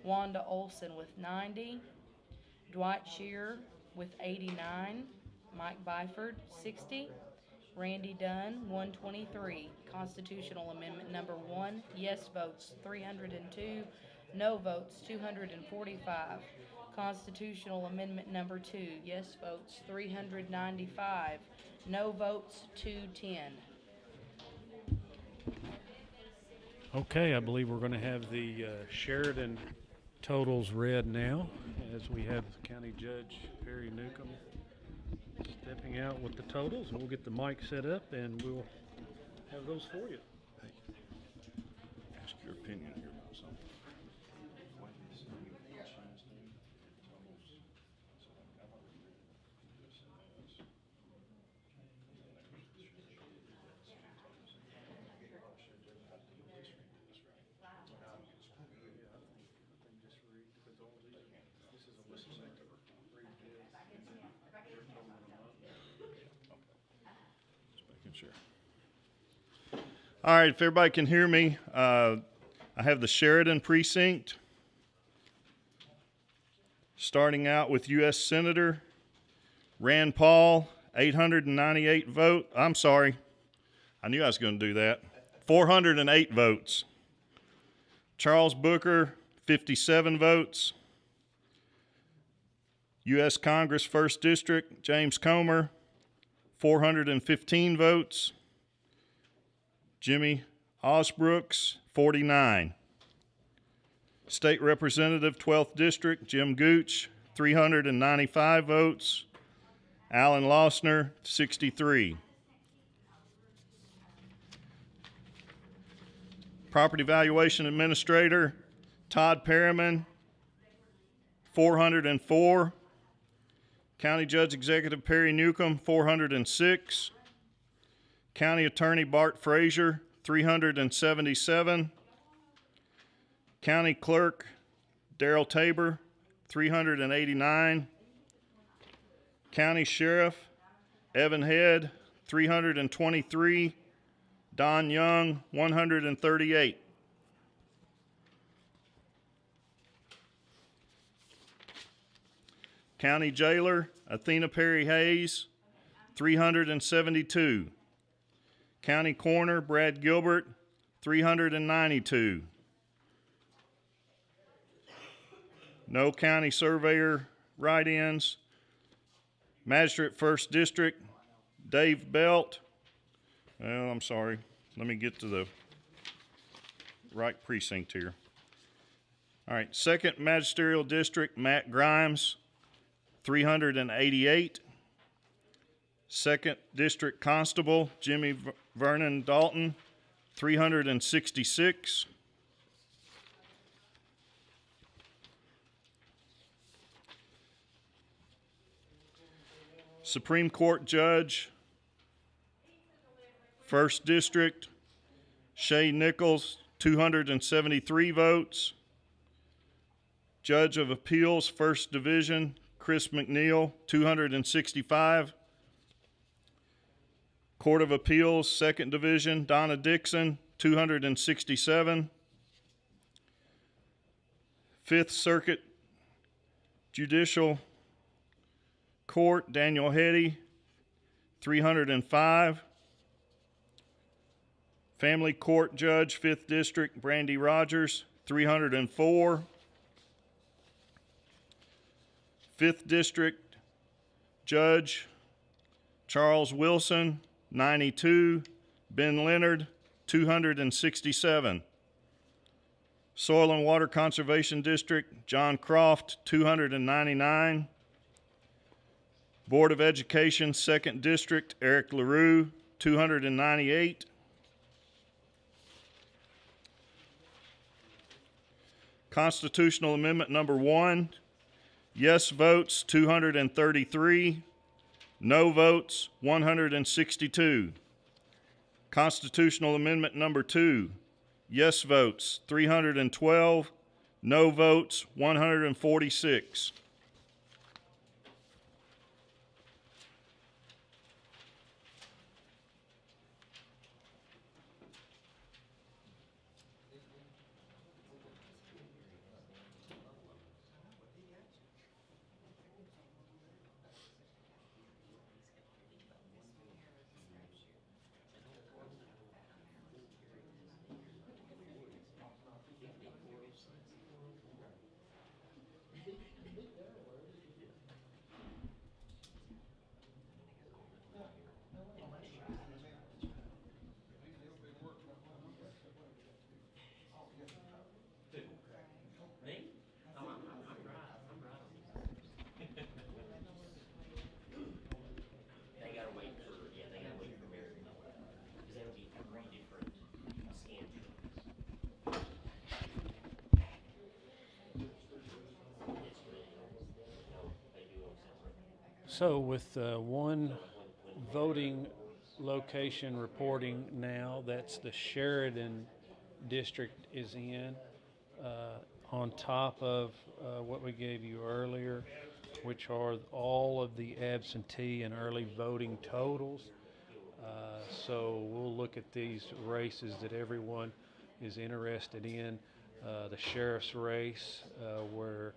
Speaker 1: Wanda Olson with 90. Dwight Shear with 89. Mike Byford, 60. Randy Dunn, 123. Constitutional Amendment number 1, yes votes 302, no votes 245. Constitutional Amendment number 2, yes votes 395, no votes 210.
Speaker 3: Okay, I believe we're going to have the Sheridan totals read now, as we have County Judge Perry Newcomb stepping out with the totals, and we'll get the mic set up and we'll have those for you.
Speaker 5: Ask your opinion here about something. Sure. All right, if everybody can hear me, I have the Sheridan precinct. Starting out with U.S. Senator Rand Paul, 898 vote. I'm sorry. I knew I was going to do that. 408 votes. Charles Booker, 57 votes. U.S. Congress 1st District, James Comer, 415 votes. Jimmy Osbrooks, 49. State Representative, 12th District, Jim Gooch, 395 votes. Alan Lossner, 63. Property Valuation Administrator, Todd Perriman, 404. County Judge Executive Perry Newcomb, 406. County Attorney Bart Frazier, 377. County Clerk Darrell Tabor, 389. County Sheriff Evan Head, 323. Don Young, 138. County Jailer Athena Perry Hayes, 372. County Coroner Brad Gilbert, 392. No county surveyor write-ins. Magistrate First District Dave Belt. Well, I'm sorry. Let me get to the right precinct here. All right, Second Magisterial District Matt Grimes, 388. Second District Constable Jimmy Vernon Dalton, 366. Supreme Court Judge, First District, Shay Nichols, 273 votes. Judge of Appeals, First Division, Chris McNeil, 265. Court of Appeals, Second Division, Donna Dixon, 267. Fifth Circuit Judicial Court, Daniel Hetty, 305. Family Court Judge, 5th District, Brandy Rogers, 304. 5th District Judge, Charles Wilson, 92. Ben Leonard, 267. Soil and Water Conservation District, John Croft, 299. Board of Education, 2nd District, Eric LaRue, 298. Constitutional Amendment Number 1, yes votes 233, no votes 162. Constitutional Amendment Number 2, yes votes 312, no votes 146.
Speaker 3: So with one voting location reporting now, that's the Sheridan district is in, on top of what we gave you earlier, which are all of the absentee and early voting totals. So we'll look at these races that everyone is interested in. The sheriff's race, where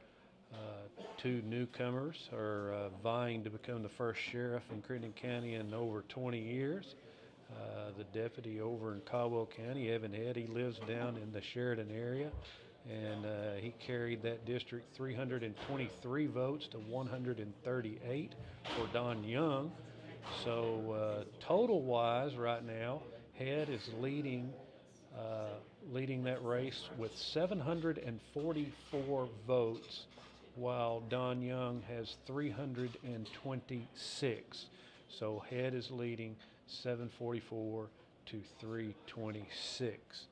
Speaker 3: two newcomers are vying to become the first sheriff in Crittenden County in over 20 years. The deputy over in Caldwell County, Evan Head, he lives down in the Sheridan area, and he carried that district 323 votes to 138 for Don Young. So total-wise right now, Head is leading that race with 744 votes, while Don Young has 326. So Head is leading 744 to 326.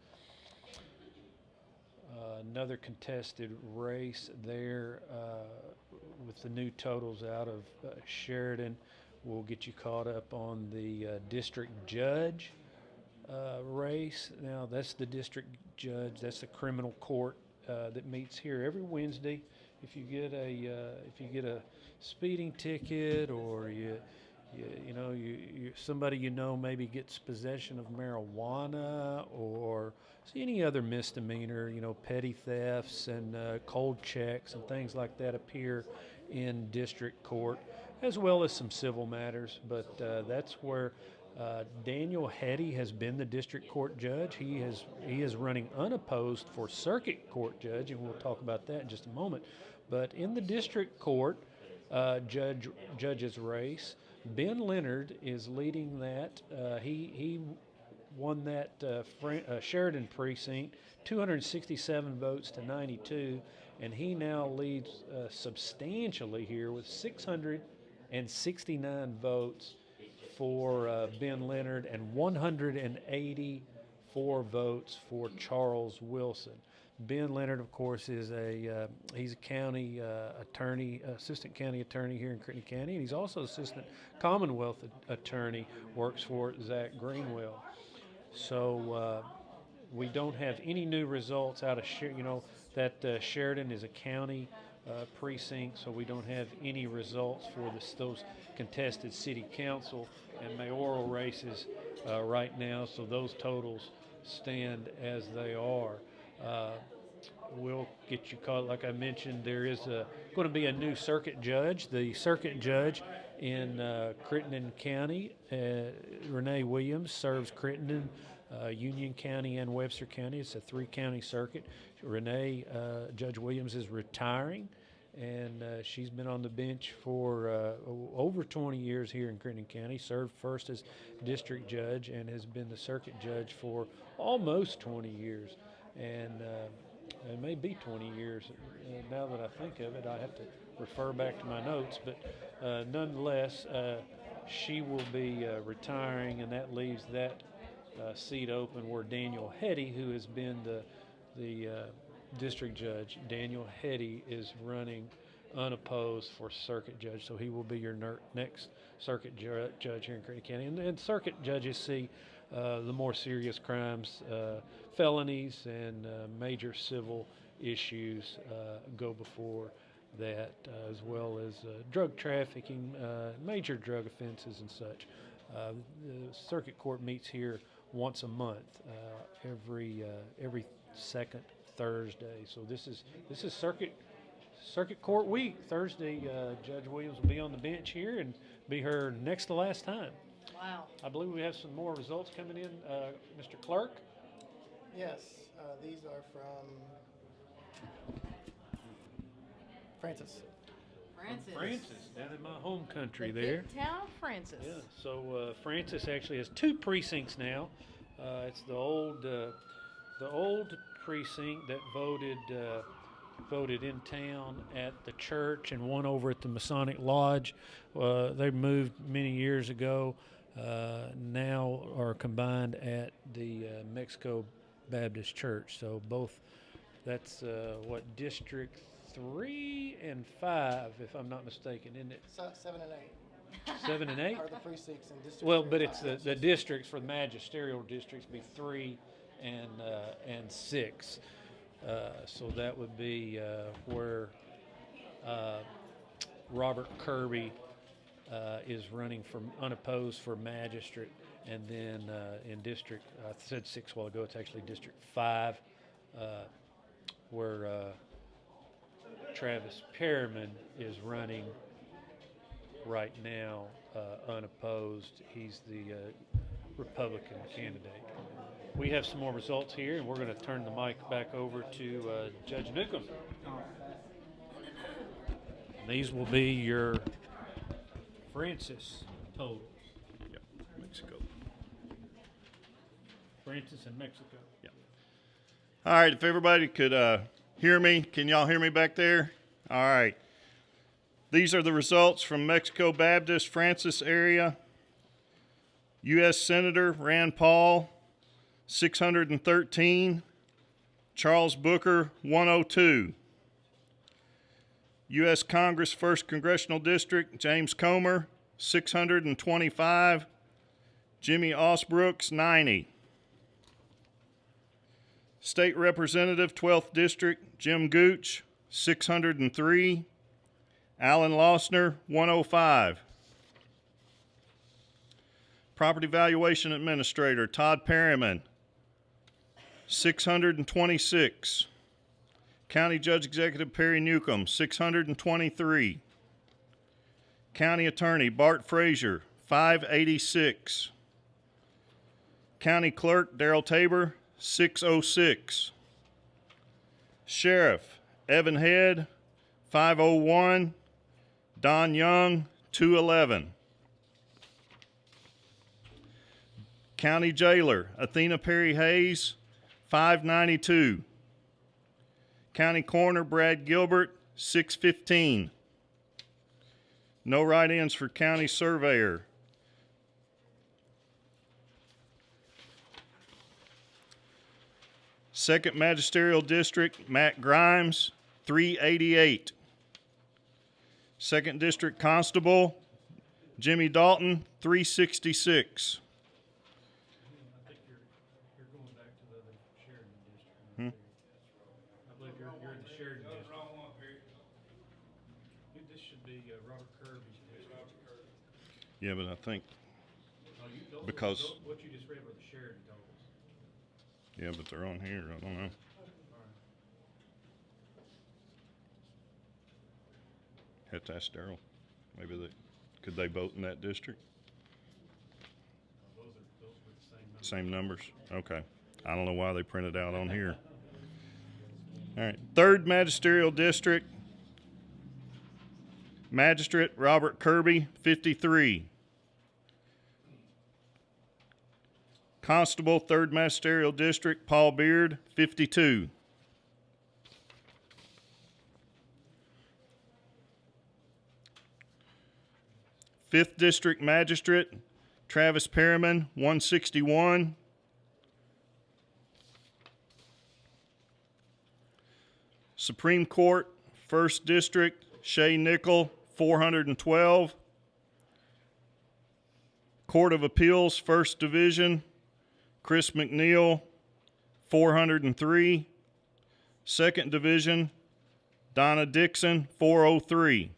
Speaker 3: Another contested race there with the new totals out of Sheridan. We'll get you caught up on the district judge race. Now, that's the district judge. That's the criminal court that meets here every Wednesday. If you get a speeding ticket, or somebody maybe gets possession of marijuana, or any other misdemeanor, petty thefts and cold checks and things like that appear in district court, as well as some civil matters. But that's where Daniel Hetty has been the district court judge. He is running unopposed for circuit court judge, and we'll talk about that in just a moment. But in the district court judge's race, Ben Leonard is leading that. He won that Sheridan precinct, 267 votes to 92, and he now leads substantially here with 669 votes for Ben Leonard and 184 votes for Charles Wilson. Ben Leonard, of course, is he's a county attorney, assistant county attorney here in Crittenden County, and he's also assistant Commonwealth attorney, works for Zach Greenwell. So we don't have any new results out of Sheridan is a county precinct, so we don't have any results for those contested city council and mayoral races right now. So those totals stand as they are. We'll get you caught. Like I mentioned, there is going to be a new circuit judge. The circuit judge in Crittenden County, Renee Williams, serves Crittenden, Union County, and Webster County. It's a 3-county circuit. Renee, Judge Williams, is retiring, and she's been on the bench for over 20 years here in Crittenden County. Served first as district judge and has been the circuit judge for almost 20 years. And it may be 20 years now that I think of it. I have to refer back to my notes, but nonetheless, she will be retiring, and that leaves that seat open where Daniel Hetty, who has been the district judge, Daniel Hetty is running unopposed for circuit judge, so he will be your next circuit judge here in Crittenden County. And circuit judges see the more serious crimes, felonies, and major civil issues go before that, as well as drug trafficking, major drug offenses and such. The circuit court meets here once a month, every second Thursday. So this is circuit court week. Thursday, Judge Williams will be on the bench here and be her next to last time.
Speaker 1: Wow.
Speaker 3: I believe we have some more results coming in, Mr. Clerk.
Speaker 6: Yes, these are from Francis.
Speaker 1: Francis,
Speaker 3: down in my home country
Speaker 1: the
Speaker 3: there.
Speaker 1: big town of Francis.
Speaker 3: Yeah, so Francis actually has 2 precincts now. It's the old precinct that voted in town at the church, and one over at the Masonic Lodge. They moved many years ago. Now are combined at the Mexico Baptist Church. So both, that's District 3 and 5, if I'm not mistaken, isn't it?
Speaker 6: 7 and 8
Speaker 3: 7 and 8?
Speaker 6: are the precincts in District
Speaker 3: Well,
Speaker 6: 3
Speaker 3: but
Speaker 6: and
Speaker 3: it's
Speaker 6: 5.
Speaker 3: the districts for the magisterial districts be 3 and 6. So that would be where Robert Kirby is running from unopposed for magistrate, and then in district, I said 6 a while ago, it's actually District 5, where Travis Perriman is running right now unopposed. He's the Republican candidate. We have some more results here, and we're going to turn the mic back over to Judge Newcomb. And these will be your Francis totals.
Speaker 5: Yep, Mexico.
Speaker 3: Francis and Mexico.
Speaker 5: Yep. All right, if everybody could hear me, can y'all hear me back there? All right. These are the results from Mexico Baptist, Francis area. U.S. Senator Rand Paul, 613. Charles Booker, 102. U.S. Congress, 1st Congressional District, James Comer, 625. Jimmy Osbrooks, 90. State Representative, 12th District, Jim Gooch, 603. Alan Lossner, 105. Property Valuation Administrator, Todd Perryman, 626. County Judge Executive Perry Newcomb, 623. County Attorney Bart Frazier, 586. County Clerk Darrell Tabor, 606. Sheriff Evan Head, 501. Don Young, 211. County Jailer Athena Perry Hayes, 592. County Coroner Brad Gilbert, 615. No write-ins for County Surveyor. Second Magisterial District, Matt Grimes, 388. Second District Constable, Jimmy Dalton, 366.
Speaker 3: I think you're going back to the other Sheridan district. I believe you're in the Sheridan district. This should be Robert Kirby's district.
Speaker 5: Yeah, but I think,
Speaker 3: Those
Speaker 5: because-
Speaker 3: what you just read were the Sheridan totals.
Speaker 5: yeah, but they're on here, I don't know. Have to ask Darrell. Maybe could they vote in that district?
Speaker 3: Those were the same numbers.
Speaker 5: Same numbers? Okay. I don't know why they printed out on here. All right. Third Magisterial District, Magistrate Robert Kirby, 53. Constable, 3rd Magisterial District, Paul Beard, 52. Fifth District Magistrate, Travis Perriman, 161. Supreme Court, 1st District, Shay Nickel, 412. Court of Appeals, 1st Division, Chris McNeil, 403. 2nd Division, Donna Dixon, 403.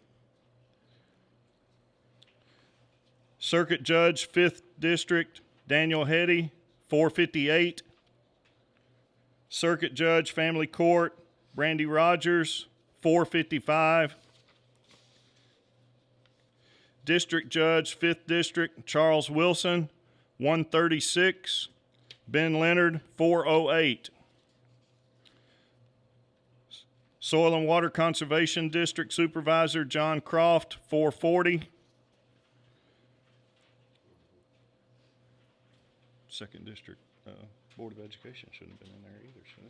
Speaker 5: Circuit Judge, 5th District, Daniel Hetty, 458. Circuit Judge, Family Court, Brandy Rogers, 455. District Judge, 5th District, Charles Wilson, 136. Ben Leonard, 408. Soil and Water Conservation District Supervisor, John Croft, 440. Second District Board of Education shouldn't have been in there either, should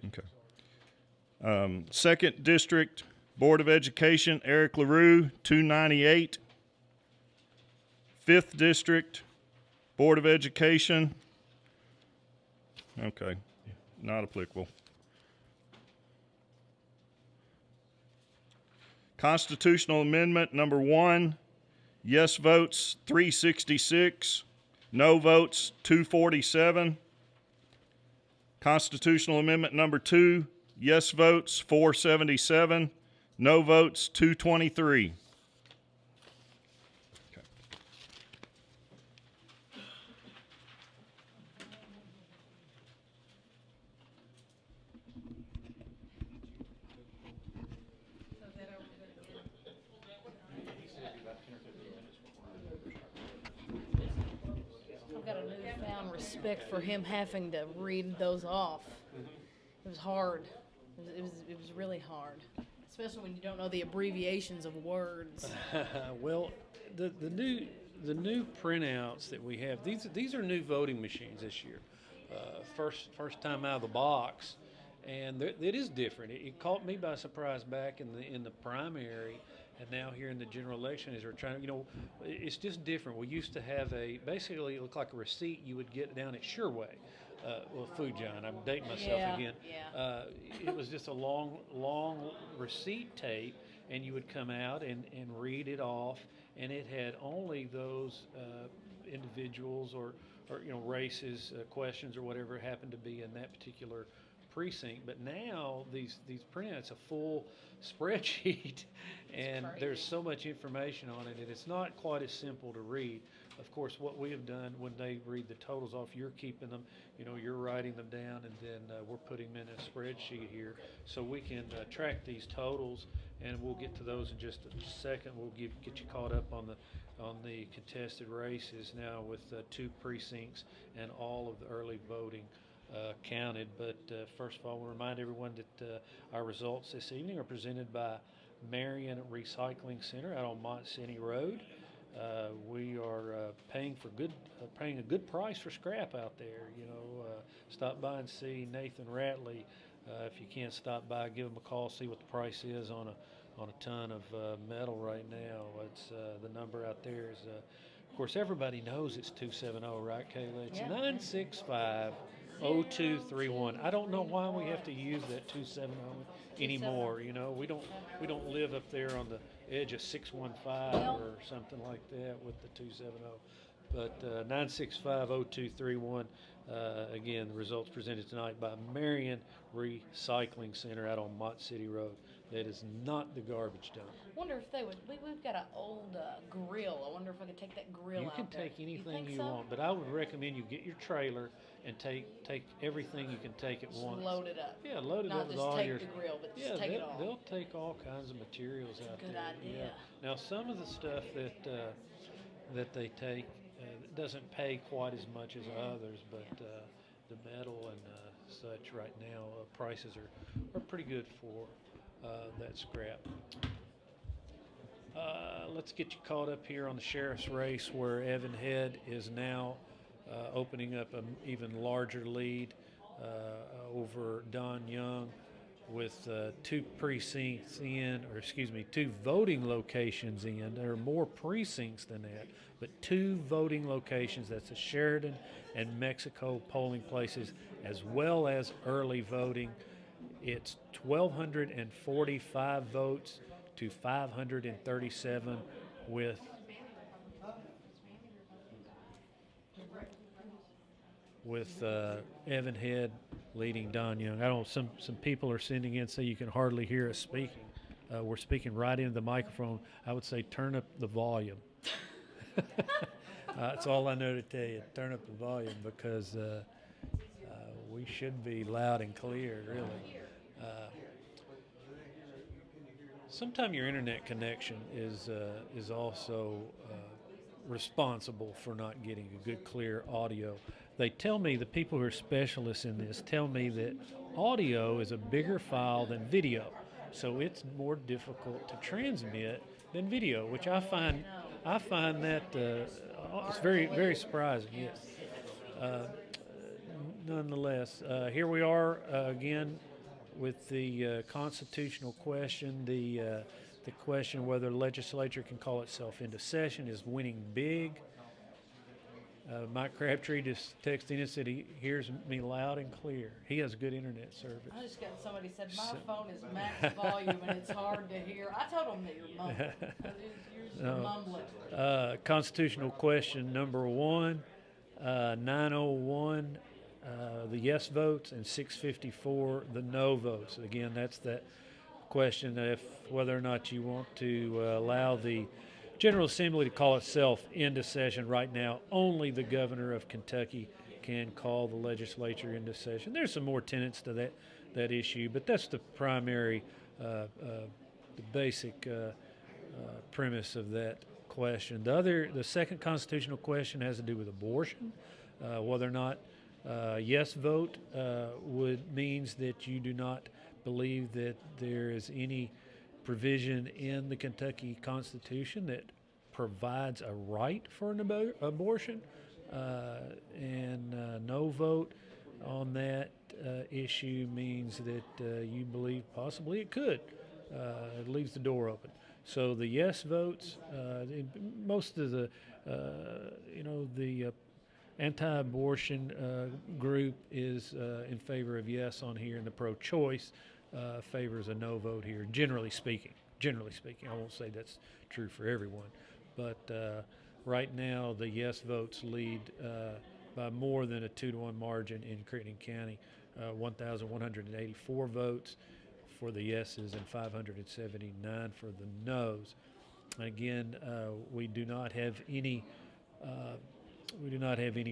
Speaker 5: it? Okay. Second District Board of Education, Eric LaRue, 298. 5th District Board of Education, okay, not applicable. Constitutional Amendment number 1, yes votes 366, no votes 247. Constitutional Amendment number 2, yes votes 477, no votes 223. Okay.
Speaker 1: I've got a newfound respect for him having to read those off. It was hard. It was really hard, especially when you don't know the abbreviations of words.
Speaker 3: Well, the new printouts that we have, these are new voting machines this year. First time out of the box, and it is different. It caught me by surprise back in the primary, and now here in the general election as we're trying. It's just different. We used to have basically it looked like a receipt you would get down at Sureway. well, Food Giant. I'm dating myself
Speaker 1: Yeah,
Speaker 3: again.
Speaker 1: yeah.
Speaker 3: It was just a long receipt tape, and you would come out and read it off, and it had only those individuals or races, questions or whatever happened to be in that particular precinct. But now these print, it's a full spreadsheet, and there's
Speaker 1: crazy.
Speaker 3: so much information on it, and it's not quite as simple to read. Of course, what we have done when they read the totals off, you're keeping them, you're writing them down, and then we're putting them in a spreadsheet here so we can track these totals, and we'll get to those in just a second. We'll get you caught up on the contested races now with 2 precincts and all of the early voting counted. But first of all, we'll remind everyone that our results this evening are presented by Marion Recycling Center out on Mont City Road. We are paying a good price for scrap out there. Stop by and see Nathan Ratley. If you can't stop by, give him a call, see what the price is on a ton of metal right now. It's the number out there is, of course, everybody knows it's 270, right, Kayla? It's
Speaker 1: Yeah.
Speaker 3: 965-0231. I don't know why we have to use that 270 anymore. We don't live up there on the edge of 615 or something like that with the 270. But 965-0231. Again, the results presented tonight by Marion Recycling Center out on Mott City Road. That is not the garbage dump.
Speaker 1: Wonder if they would. We've got an old grill. I wonder if I could take that grill
Speaker 3: You
Speaker 1: out
Speaker 3: can
Speaker 1: there.
Speaker 3: take anything
Speaker 1: think
Speaker 3: you
Speaker 1: so?
Speaker 3: want, but I would recommend you get your trailer and take everything you can take at
Speaker 1: Just
Speaker 3: once.
Speaker 1: load it up.
Speaker 3: Yeah, load it
Speaker 1: Not
Speaker 3: up with
Speaker 1: just
Speaker 3: all
Speaker 1: take
Speaker 3: your.
Speaker 1: the grill, but just
Speaker 3: Yeah,
Speaker 1: take it all.
Speaker 3: they'll take all kinds of materials out
Speaker 1: good
Speaker 3: there.
Speaker 1: idea.
Speaker 3: Yeah. Now some of the stuff that they take doesn't pay quite as much as others, but the metal and such right now prices are pretty good for that scrap. Let's get you caught up here on the sheriff's race, where Evan Head is now opening up an even larger lead over Don Young, with 2 precincts in, or excuse me, 2 voting locations in. There are more precincts than that, but 2 voting locations. That's the Sheridan and Mexico polling places, as well as early voting. It's 1,245 votes to 537 with Evan Head leading Don Young. I don't. Some people are sending in, so you can hardly hear us speaking. We're speaking right into the microphone. I would say turn up the volume. That's all I know to tell you. Turn up the volume, because we should be loud and clear, really. Sometimes your internet connection is also responsible for not getting a good, clear audio. They tell me, the people who are specialists in this tell me, that audio is a bigger file than video, so it's more difficult to transmit than video, which I find that it's very, very surprising. Yes. Nonetheless, here we are again with the constitutional question. The question whether the legislature can call itself into session is winning big. Mike Crabtree just texted in, said he hears me loud and clear. He has good internet service.
Speaker 1: I just got somebody said my phone is max volume and it's hard to hear. I told them that you're mumbling. You're mumbling.
Speaker 3: Constitutional question number 1, 901, the yes votes, and 654, the no votes. Again, that's that question of whether or not you want to allow the General Assembly to call itself into session. Right now, only the governor of Kentucky can call the legislature into session. There's some more tenets to that issue, but that's the primary, the basic premise of that question. The second constitutional question has to do with abortion, whether or not yes vote means that you do not believe that there is any provision in the Kentucky Constitution that provides a right for an abortion, and no vote on that issue means that you believe possibly it could. It leaves the door open. So the yes votes, most of the anti-abortion group is in favor of yes on here, and the pro-choice favors a no vote here. Generally speaking, I won't say that's true for everyone, but right now the yes votes lead by more than a 2-to-1 margin in Crittenden County. 1,184 votes for the yeses and 579 for the noes. Again, we do not have any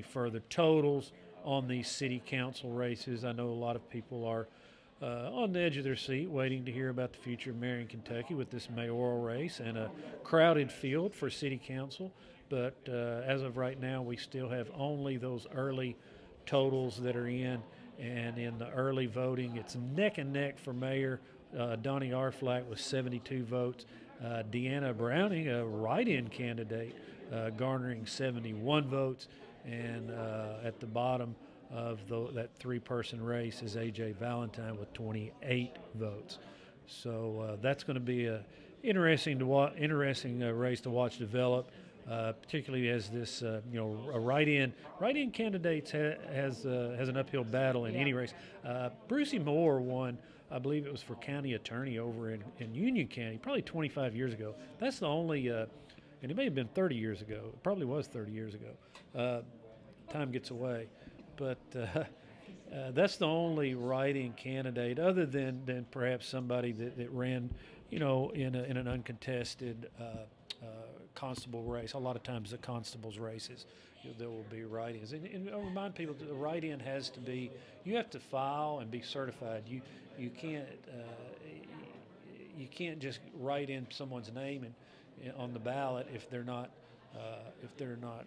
Speaker 3: further totals on these city council races. I know a lot of people are on the edge of their seat waiting to hear about the future of Marion, Kentucky with this mayoral race and a crowded field for city council. But as of right now, we still have only those early totals that are in. And in the early voting, it's neck and neck for mayor. Donnie Arflack with 72 votes. Deanna Browning, a write-in candidate, garnering 71 votes. And at the bottom of that three-person race is A.J. Valentine with 28 votes. So that's going to be a interesting race to watch develop. Particularly as this, a write-in candidates has an uphill battle in any race. Brucey Moore won, I believe it was for county attorney over in Union County, probably 25 years ago. That's the only, and it may have been 30 years ago. It probably was 30 years ago. Time gets away, but that's the only write-in candidate, other than perhaps somebody that ran, in an uncontested. Constable race. A lot of times the constable's races, there will be write-ins. And I'll remind people that the write-in has to be, you have to file and be certified. You can't just write in someone's name on the ballot if they're not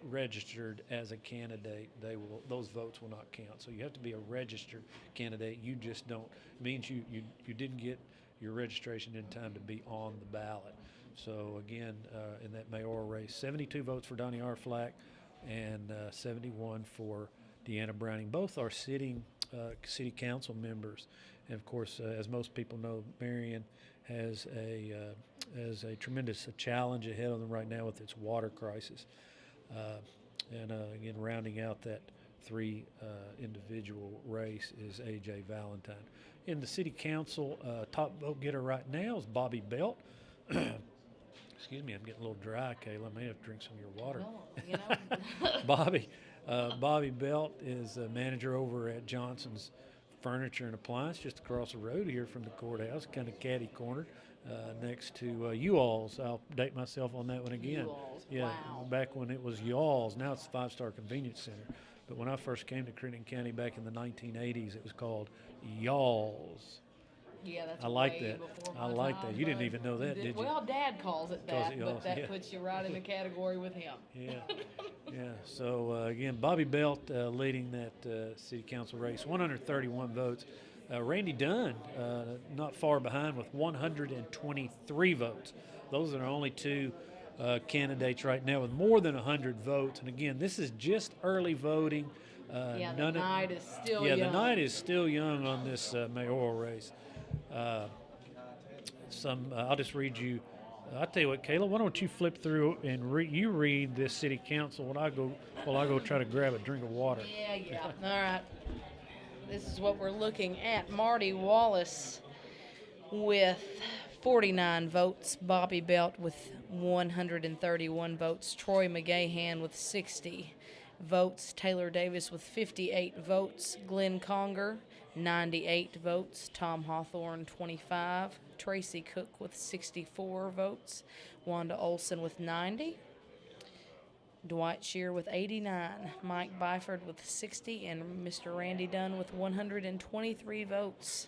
Speaker 3: registered as a candidate. Those votes will not count. So you have to be a registered candidate. You just don't, it means you didn't get your registration in time to be on the ballot. So again, in that mayoral race, 72 votes for Donnie Arflack and 71 for Deanna Browning. Both are sitting city council members. And of course, as most people know, Marion has a tremendous challenge ahead of them right now with its water crisis. And again, rounding out that three individual race is A.J. Valentine. In the city council, top vote getter right now is Bobby Belt. Excuse me, I'm getting a little dry, Kayla. I may have to drink some of your water.
Speaker 1: Well,
Speaker 3: Bobby Belt is a manager over at Johnson's Furniture and Appliance, just across the road here from the courthouse, kind of catty cornered next to U-Alls. I'll date myself on that one again.
Speaker 1: U-Alls,
Speaker 3: Yeah,
Speaker 1: wow.
Speaker 3: back when it was U-Alls. Now it's the Five-Star Convenience Center. But when I first came to Crittenden County back in the 1980s, it was called Y'alls.
Speaker 1: Yeah, that's
Speaker 3: I like
Speaker 1: way
Speaker 3: that.
Speaker 1: before
Speaker 3: I
Speaker 1: my
Speaker 3: like
Speaker 1: time,
Speaker 3: that. You didn't
Speaker 1: but
Speaker 3: even know that, did you?
Speaker 1: Well, Dad calls it
Speaker 3: Calls
Speaker 1: that,
Speaker 3: it
Speaker 1: but
Speaker 3: Y'alls,
Speaker 1: that
Speaker 3: yeah.
Speaker 1: puts you right in the category with him.
Speaker 3: Yeah, yeah. So again, Bobby Belt leading that city council race, 131 votes. Randy Dunn, not far behind with 123 votes. Those are the only two candidates right now with more than 100 votes. And again, this is just early voting.
Speaker 1: Yeah, the night is still
Speaker 3: yeah,
Speaker 1: young.
Speaker 3: the night is still young on this mayoral race. I'll just read you. I'll tell you what, Kayla, why don't you flip through and you read this city council while I go try to grab a drink of water.
Speaker 1: Yeah. All right. This is what we're looking at. Marty Wallace with 49 votes. Bobby Belt with 131 votes. Troy McGahan with 60 votes. Taylor Davis with 58 votes. Glenn Conger, 98 votes. Tom Hawthorne, 25. Tracy Cook with 64 votes. Wanda Olson with 90. Dwight Shear with 89. Mike Byford with 60. And Mr. Randy Dunn with 123 votes.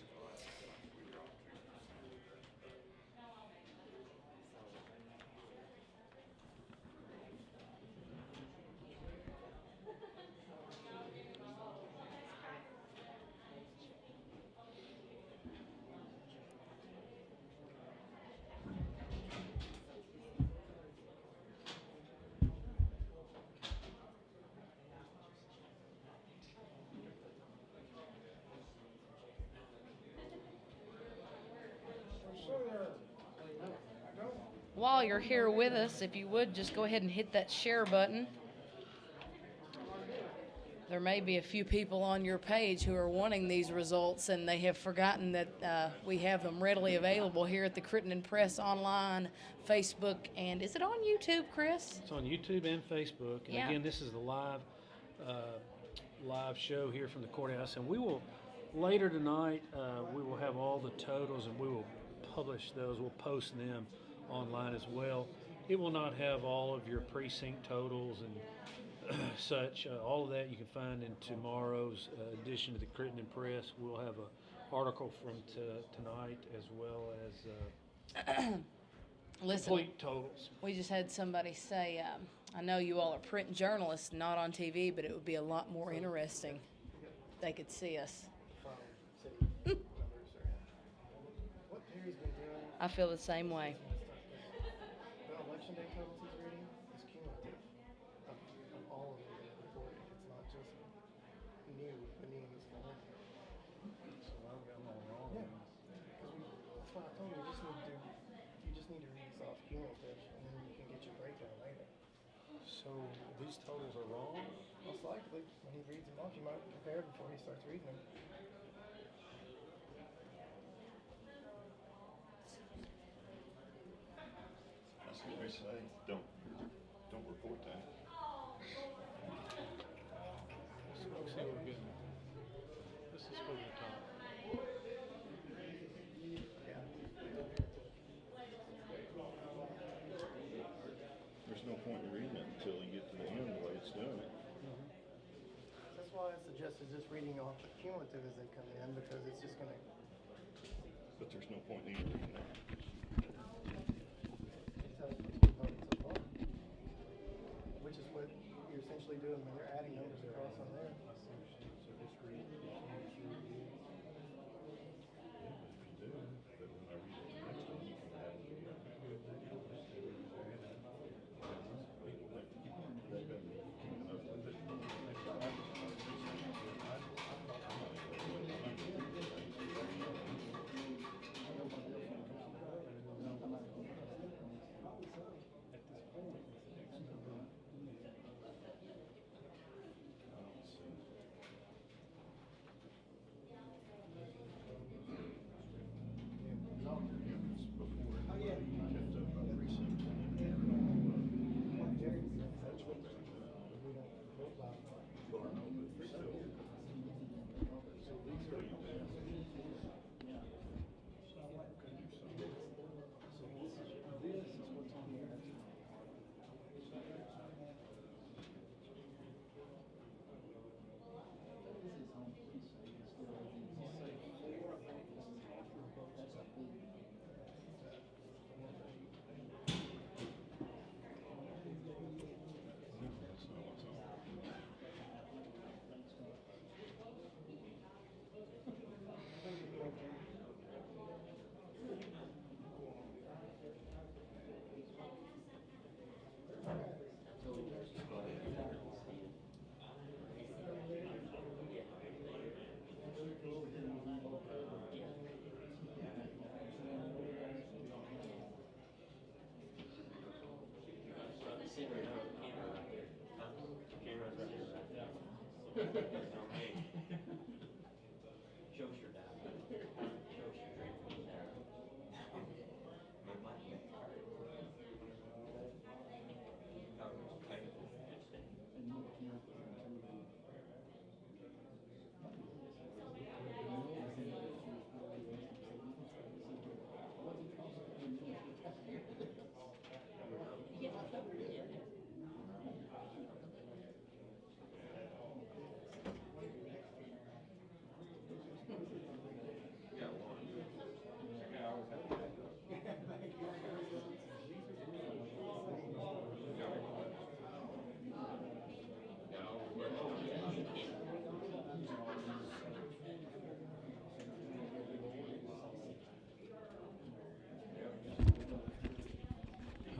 Speaker 1: While you're here with us, if you would, just go ahead and hit that share button. there may be a few people on your page who are wanting these results, and they have forgotten that we have them readily available here at the Crittenden Press online, Facebook, and is it on YouTube, Chris?
Speaker 3: It's on YouTube and Facebook. And
Speaker 1: Yeah.
Speaker 3: again, this is the live show here from the courthouse. And we will, later tonight, we will have all the totals and we will publish those. We'll post them online as well. It will not have all of your precinct totals and such. All of that you can find in tomorrow's edition of the Crittenden Press. We'll have an article from tonight as well as
Speaker 1: Listen,
Speaker 3: complete totals.
Speaker 1: we just had somebody say, I know you all are print journalists, not on TV, but it would be a lot more interesting if they could see us.
Speaker 6: From city numbers or what Terry's been doing.
Speaker 1: I feel the same way.
Speaker 6: The election day totals he's reading is cumulative of all of them reported. It's not just new, the news coming. Yeah, because that's why I told you, you just need to read this off cumulative, and then you can get your breakdown later.
Speaker 3: So these totals are wrong?
Speaker 6: Most likely, when he reads them off, you might compare before he starts reading them.
Speaker 5: That's what they say. Don't report that.
Speaker 3: Let's see what we're getting. This is for the top.
Speaker 5: There's no point in reading it until you get to the end, the way it's doing it.
Speaker 6: That's why I suggested just reading off the cumulative as they come in, because it's just gonna,
Speaker 5: But there's no point in even reading that.
Speaker 6: it tells you what's been voted so far. Which is what you're essentially doing when you're adding numbers across on there.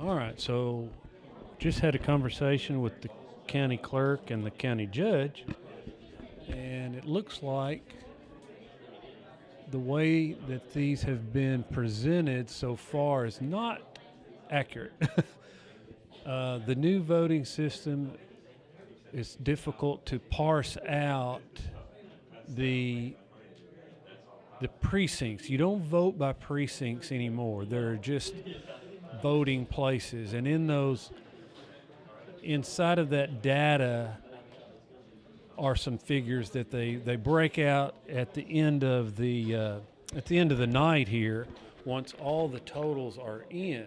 Speaker 3: All right, so just had a conversation with the county clerk and the county judge, and it looks like the way that these have been presented so far is not accurate. The new voting system it's difficult to parse out the precincts. You don't vote by precincts anymore. They're just voting places, and in those, inside of that data are some figures that they break out at the end of the night here, once all the totals are in.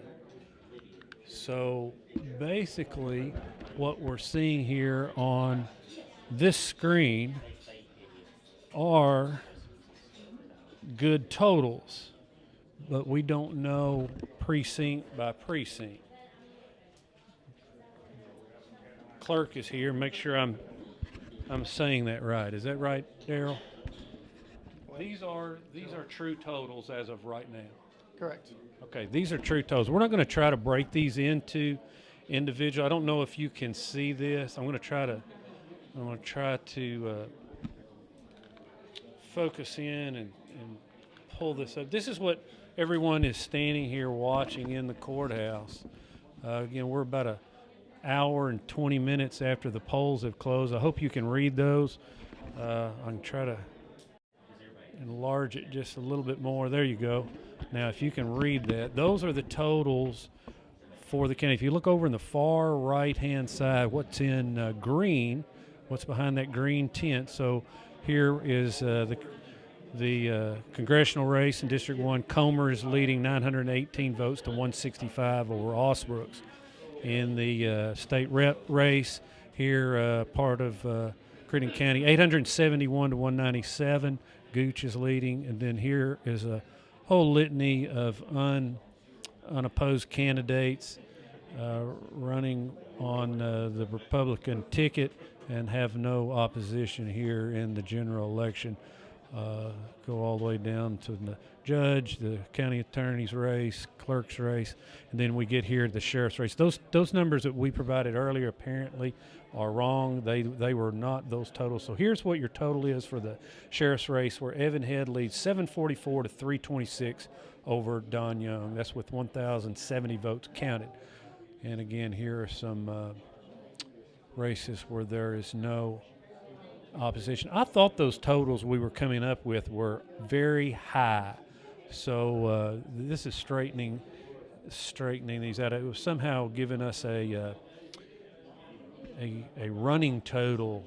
Speaker 3: So basically what we're seeing here on this screen are good totals, but we don't know precinct by precinct. Clerk is here. Make sure I'm saying that right. Is that right, Daryl? These are true totals as of right now.
Speaker 6: Correct.
Speaker 3: Okay, these are true totals. We're not going to try to break these into individual. I don't know if you can see this. I'm going to try to focus in and pull this up. This is what everyone is standing here watching in the courthouse. Again, we're about an hour and 20 minutes after the polls have closed. I hope you can read those. I can try to enlarge it just a little bit more. There you go. Now, if you can read that, those are the totals for the county. If you look over in the far right-hand side, what's in green, what's behind that green tent. So here is the congressional race in District 1. Comer is leading 918 votes to 165 over Osbrooks. In the state rep race here, part of Crittenden County, 871 to 197. Gooch is leading. And then here is a whole litany of unopposed candidates running on the Republican ticket and have no opposition here in the general election. Go all the way down to the judge, the county attorney's race, clerk's race, and then we get here to the sheriff's race. Those numbers that we provided earlier apparently are wrong. They were not those totals. So here's what your total is for the sheriff's race, where Evan Head leads 744 to 326 over Don Young. That's with 1,070 votes counted. And again, here are some races where there is no opposition. I thought those totals we were coming up with were very high. So this is straightening these out. It was somehow giving us a running total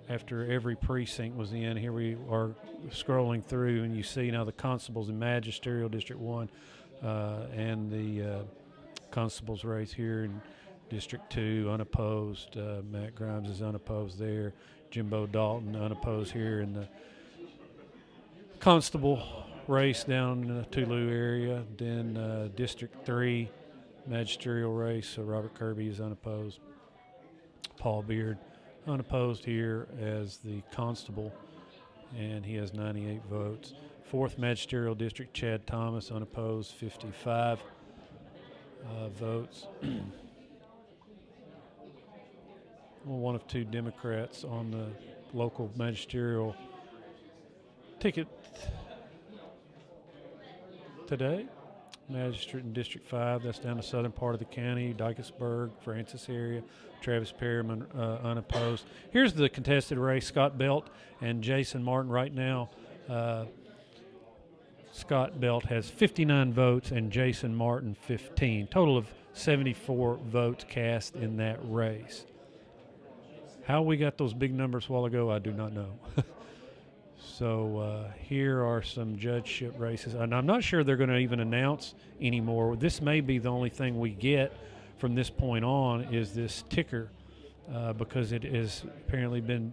Speaker 3: after every precinct was in. Here we are scrolling through, and you see now the constables in magisterial District 1 and the constables race here in District 2, unopposed. Matt Grimes is unopposed there. Jimbo Dalton unopposed here in the constable race down in the Tulu area. Then District 3, magisterial race. So Robert Kirby is unopposed. Paul Beard unopposed here as the constable, and he has 98 votes. 4th magisterial district, Chad Thomas unopposed, 55 votes. Well, one of 2 Democrats on the local magisterial ticket today. Magistrate in District 5, that's down the southern part of the county, Dykesburg, Francis area, Travis Perriman unopposed. Here's the contested race, Scott Belt and Jason Martin. Right now, Scott Belt has 59 votes and Jason Martin 15. Total of 74 votes cast in that race. How we got those big numbers a while ago, I do not know. So here are some judgeship races, and I'm not sure they're going to even announce anymore. This may be the only thing we get from this point on is this ticker, because it has apparently been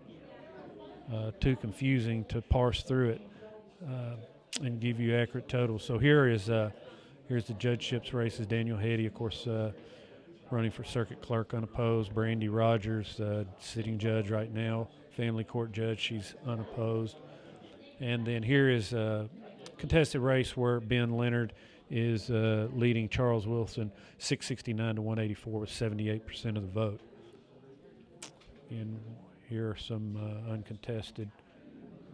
Speaker 3: too confusing to parse through it and give you accurate totals. So here's the judgeships races. Daniel Heddy, of course, running for circuit clerk unopposed. Brandy Rogers, sitting judge right now, family court judge, she's unopposed. And then here is a contested race where Ben Leonard is leading Charles Wilson 669 to 184 with 78% of the vote. And here are some uncontested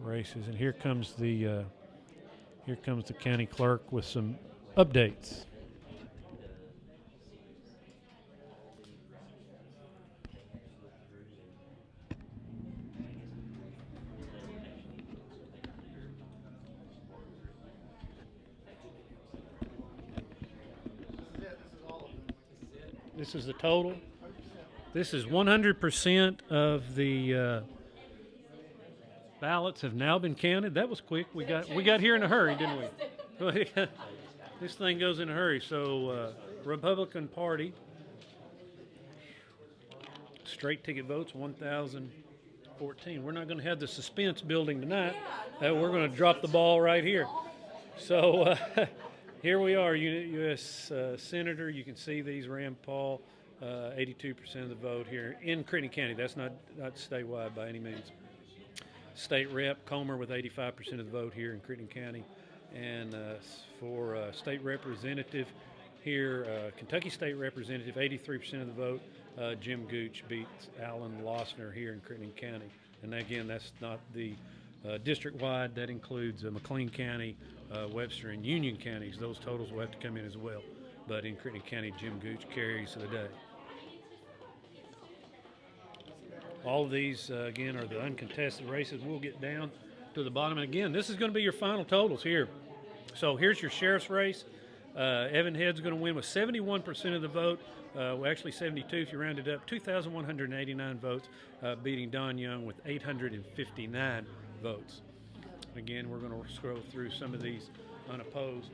Speaker 3: races. And here comes the county clerk with some updates. This is the total. This is 100% of the ballots have now been counted. That was quick. We got here in a hurry, didn't we? This thing goes in a hurry. So Republican Party, straight ticket votes 1,014. We're not going to have the suspense building tonight. We're going to drop the ball right here. So here we are, U.S. Senator. You can see these. Rand Paul, 82% of the vote here in Crittenden County. That's not statewide by any means. State Rep Comer with 85% of the vote here in Crittenden County. And for State Representative here, Kentucky State Representative, 83% of the vote. Jim Gooch beats Alan Lossner here in Crittenden County. And again, that's not the district-wide. That includes McLean County, Webster, and Union counties. Those totals will have to come in as well. But in Crittenden County, Jim Gooch carries the day. All of these, again, are the uncontested races. We'll get down to the bottom. And again, this is going to be your final totals here. So here's your sheriff's race. Evan Head's going to win with 71% of the vote. Well, actually 72 if you round it up. 2,189 votes, beating Don Young with 859 votes. Again, we're going to scroll through some of these unopposed.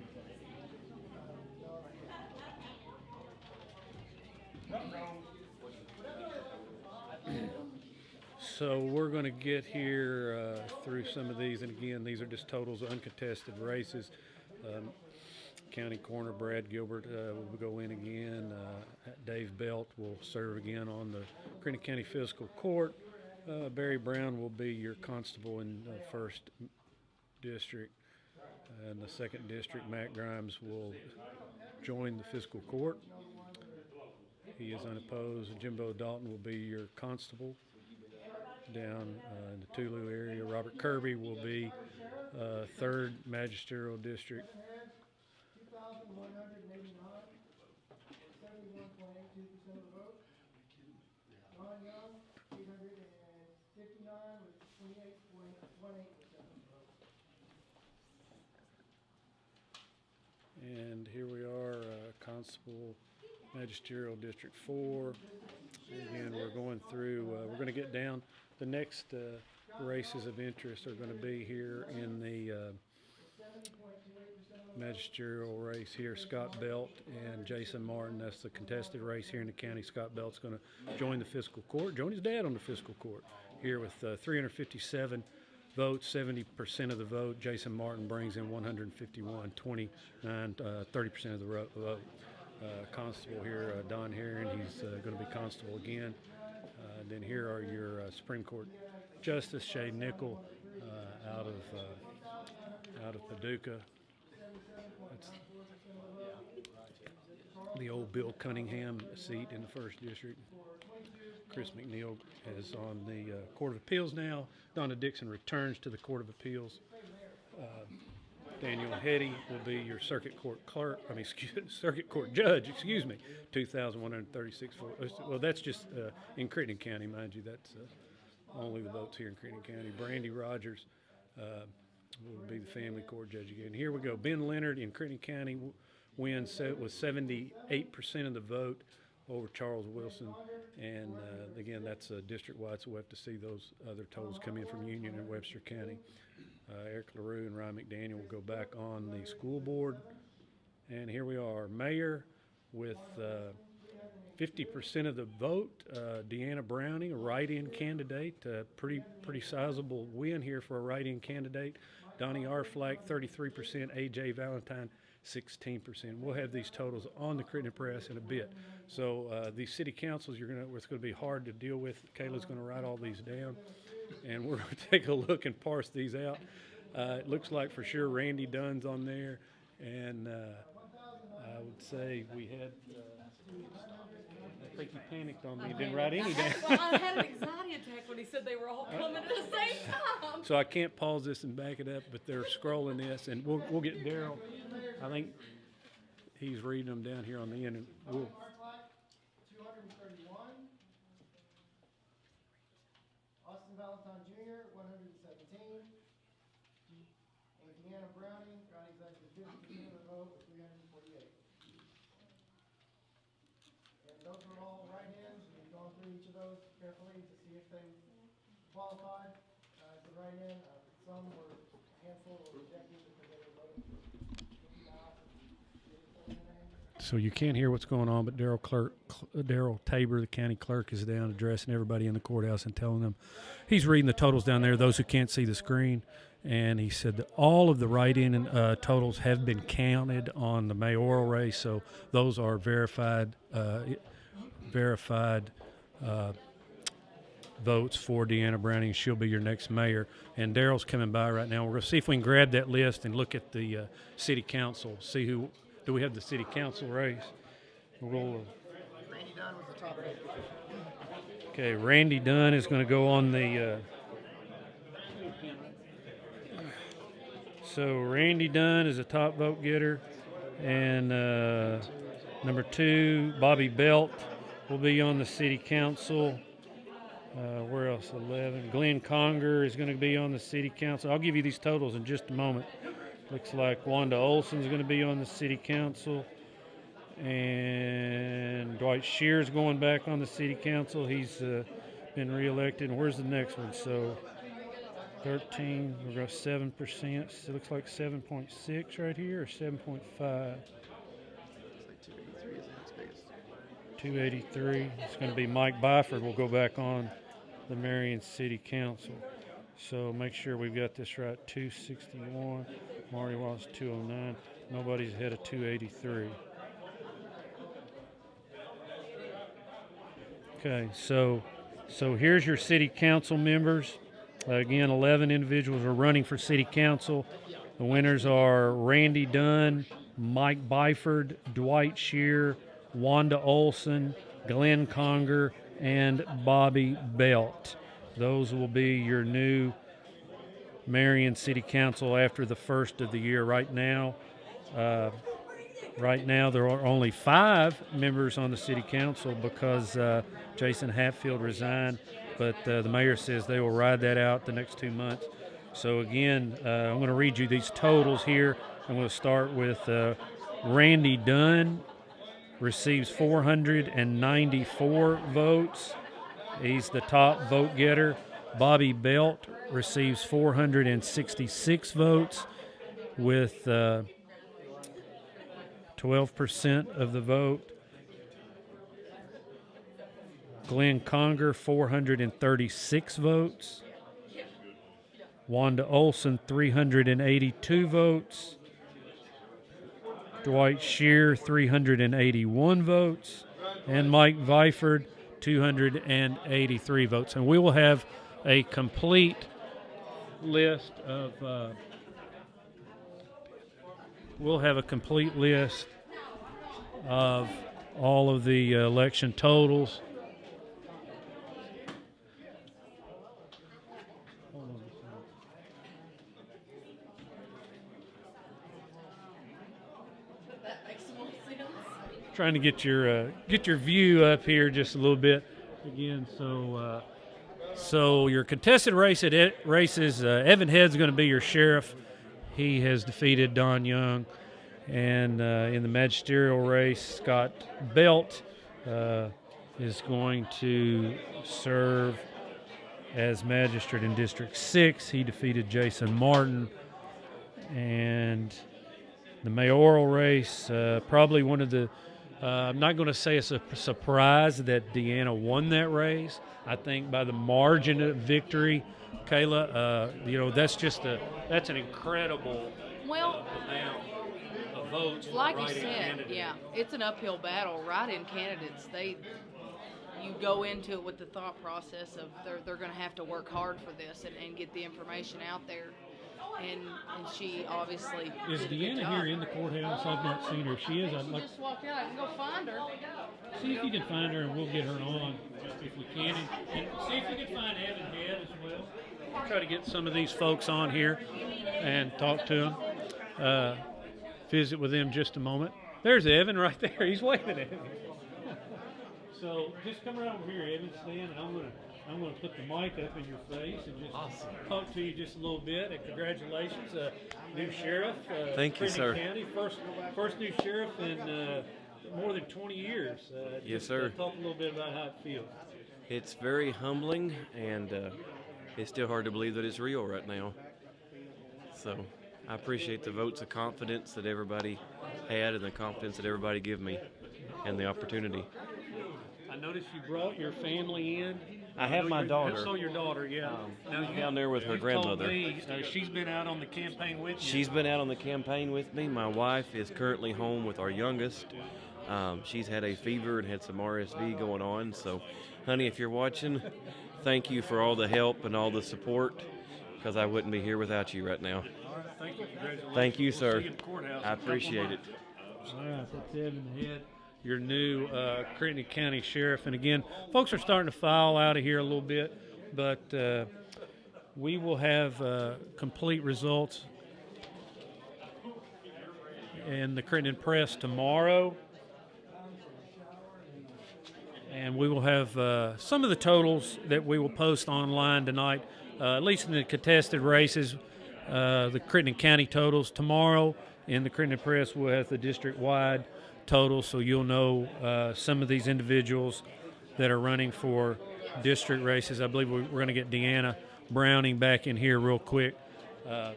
Speaker 3: So we're going to get here through some of these, and again, these are just totals of uncontested races. County Coroner Brad Gilbert will go in again. Dave Belt will serve again on the Crittenden County Fiscal Court. Barry Brown will be your constable in the first district. In the second district, Matt Grimes will join the fiscal court. He is unopposed. Jimbo Dalton will be your constable down in the Tulu area. Robert Kirby will be third magisterial district. And here we are, Constable Magisterial District 4. Again, we're going through, we're going to get down. The next races of interest are going to be here in the magisterial race here. Scott Belt and Jason Martin. That's the contested race here in the county. Scott Belt's going to join the fiscal court, join his dad on the fiscal court here with 357 votes, 70% of the vote. Jason Martin brings in 151, 29, 30% of the vote. Constable here, Don Herron, he's going to be constable again. Then here are your Supreme Court Justice Shay Nickel out of Paducah. That's the old Bill Cunningham seat in the first district. Chris McNeil is on the Court of Appeals now. Donna Dixon returns to the Court of Appeals. Daniel Hetty will be your circuit court clerk. Circuit court judge. 2,136 votes. Well, that's just in Crittenden County, mind you. That's only the votes here in Crittenden County. Brandy Rogers will be the family court judge again. Here we go. Ben Leonard in Crittenden County wins with 78% of the vote over Charles Wilson. And again, that's district-wide, so we'll have to see those other totals come in from Union and Webster County. Eric LaRue and Ryan McDaniel will go back on the school board. And here we are, mayor with 50% of the vote. Deanna Browning, a write-in candidate, pretty sizable win here for a write-in candidate. Donnie Arflack, 33%. A.J. Valentine, 16%. We'll have these totals on the Crittenden Press in a bit. So these city councils, it's going to be hard to deal with. Kayla's going to write all these down, and we're going to take a look and parse these out. It looks like for sure Randy Dunn's on there, and I would say we had. I think you panicked on me and didn't write any down.
Speaker 8: Well, I had an anxiety attack when he said they were all coming at the same time.
Speaker 3: So I can't pause this and back it up, but they're scrolling this, and we'll get Daryl. I think he's reading them down here on the end. And we'll,
Speaker 6: 231. Austin Valentine Jr., 117. And Deanna Browning got exactly 50% of the vote with 348. And those were all write-ins. We've gone through each of those carefully to see if they qualified as a write-in. Some were, a handful were rejected because they were voting for Mickey Mouse and didn't fill in their name.
Speaker 3: So you can't hear what's going on, but Daryl Tabor, the county clerk, is down addressing everybody in the courthouse and telling them he's reading the totals down there, those who can't see the screen. And he said that all of the write-in totals have been counted on the mayoral race, so those are verified votes for Deanna Browning. She'll be your next mayor. And Daryl's coming by right now. We're going to see if we can grab that list and look at the city council, see who. Do we have the city council race? Randy
Speaker 6: Dunn was the top vote.
Speaker 3: Okay, Randy Dunn is going to go on the. So Randy Dunn is a top vote getter, and number 2, Bobby Belt will be on the city council. Where else? 11. Glenn Conger is going to be on the city council. I'll give you these totals in just a moment. Looks like Wanda Olson is going to be on the city council. And Dwight Shear's going back on the city council. He's been reelected. And where's the next one? So 13, we're going to 7%. So it looks like 7.6 right here, or 7.5. 283. It's going to be Mike Byford will go back on the Marion City Council. So make sure we've got this right. 261. Marty Wallace 209. Nobody's ahead of 283. Okay, so here's your city council members. Again, 11 individuals are running for city council. The winners are Randy Dunn, Mike Byford, Dwight Shear, Wanda Olson, Glenn Conger, and Bobby Belt. Those will be your new Marion City Council after the first of the year. Right now, there are only 5 members on the City Council because Jason Hatfield resigned, but the mayor says they will ride that out the next 2 months. So again, I'm going to read you these totals here. I'm going to start with Randy Dunn receives 494 votes. He's the top vote getter. Bobby Belt receives 466 votes with 12% of the vote. Glenn Conger, 436 votes. Wanda Olson, 382 votes. Dwight Shear, 381 votes. And Mike Vyford, 283 votes. And we will have a complete list of all of the election totals.
Speaker 8: That makes more sense.
Speaker 3: Trying to get your view up here just a little bit again. So your contested races, Evan Head's going to be your sheriff. He has defeated Don Young. And in the magisterial race, Scott Belt is going to serve as magistrate in District 6. He defeated Jason Martin. And the mayoral race, probably one of the I'm not going to say it's a surprise that Deanna won that race. I think by the margin of victory, Kayla, that's an incredible
Speaker 1: Well,
Speaker 3: amount of votes. for
Speaker 1: like you
Speaker 3: write-in
Speaker 1: said,
Speaker 3: candidates.
Speaker 1: yeah, it's an uphill battle. Write-in candidates, you go into it with the thought process of they're going to have to work hard for this and get the information out there. And she obviously
Speaker 3: Is
Speaker 1: did a good
Speaker 3: Deanna
Speaker 1: job.
Speaker 3: here in the courthouse? I've not seen her. She is.
Speaker 1: She
Speaker 3: I'd like
Speaker 1: just walked out. I can go find her.
Speaker 3: see if you can find her, and we'll get her on if we can. And see if you can find Evan Head as well. We'll try to get some of these folks on here and talk to them. Visit with them just a moment. There's Evan right there. He's waving at me. So just come right over here, Evan. Stand, and I'm gonna put the mic up in your face and just talk to you just a little bit. And congratulations, new sheriff.
Speaker 9: Thank you,
Speaker 3: Crittenden
Speaker 9: sir.
Speaker 3: County, first new sheriff in more than 20 years.
Speaker 9: Yes, sir.
Speaker 3: Talk a little bit about how it feels.
Speaker 9: It's very humbling, and it's still hard to believe that it's real right now. So I appreciate the votes of confidence that everybody had and the confidence that everybody gave me and the opportunity.
Speaker 3: I noticed you brought your family in.
Speaker 9: I have my daughter.
Speaker 3: I saw your daughter, yeah. Now
Speaker 9: down there with her
Speaker 3: you
Speaker 9: grandmother.
Speaker 3: Told me, she's been out on the campaign with you.
Speaker 9: She's been out on the campaign with me. My wife is currently home with our youngest. She's had a fever and had some RSV going on. So, honey, if you're watching, thank you for all the help and all the support, because I wouldn't be here without you right now.
Speaker 3: All right, thank you. Congratulations.
Speaker 9: Thank you,
Speaker 3: We'll
Speaker 9: sir.
Speaker 3: see you at the courthouse
Speaker 9: I
Speaker 3: in a couple
Speaker 9: appreciate it.
Speaker 3: months. All right, that's Evan Head, your new Crittenden County Sheriff. And again, folks are starting to file out of here a little bit, but we will have complete results in the Crittenden Press tomorrow. And we will have some of the totals that we will post online tonight, at least in the contested races, the Crittenden County totals. Tomorrow in the Crittenden Press, we'll have the district-wide totals, so you'll know some of these individuals that are running for district races. I believe we're going to get Deanna Browning back in here real quick. Well,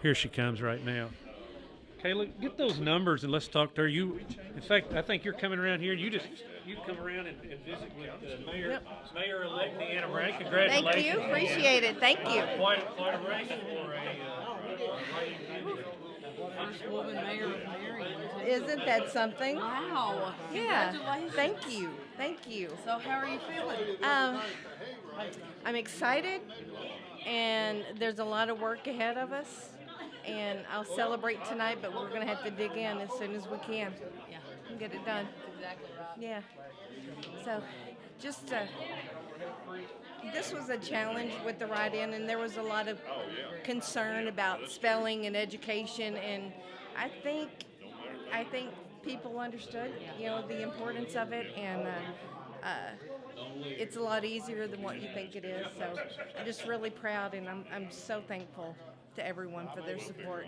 Speaker 3: here she comes right now. Kayla, get those numbers and let's talk to her. In fact, I think you're coming around here. You come around and visit with Mayor-elect Deanna Browning. Congratulations.
Speaker 10: Thank you. Appreciate it. Thank you.
Speaker 3: Quite a race for a
Speaker 8: First woman mayor of Marion.
Speaker 10: Isn't that something?
Speaker 8: Wow.
Speaker 10: Yeah.
Speaker 8: Congratulations.
Speaker 10: Thank you. Thank you.
Speaker 8: So how are you feeling?
Speaker 10: I'm excited, and there's a lot of work ahead of us. And I'll celebrate tonight, but we're going to have to dig in as soon as we can.
Speaker 8: Yeah.
Speaker 10: And get it done.
Speaker 8: Exactly right.
Speaker 10: Yeah. So, just this was a challenge with the write-in, and there was a lot of concern about spelling and education, and I think people understood, the importance of it, and it's a lot easier than what you think it is. So, I'm just really proud, and I'm so thankful to everyone for their support.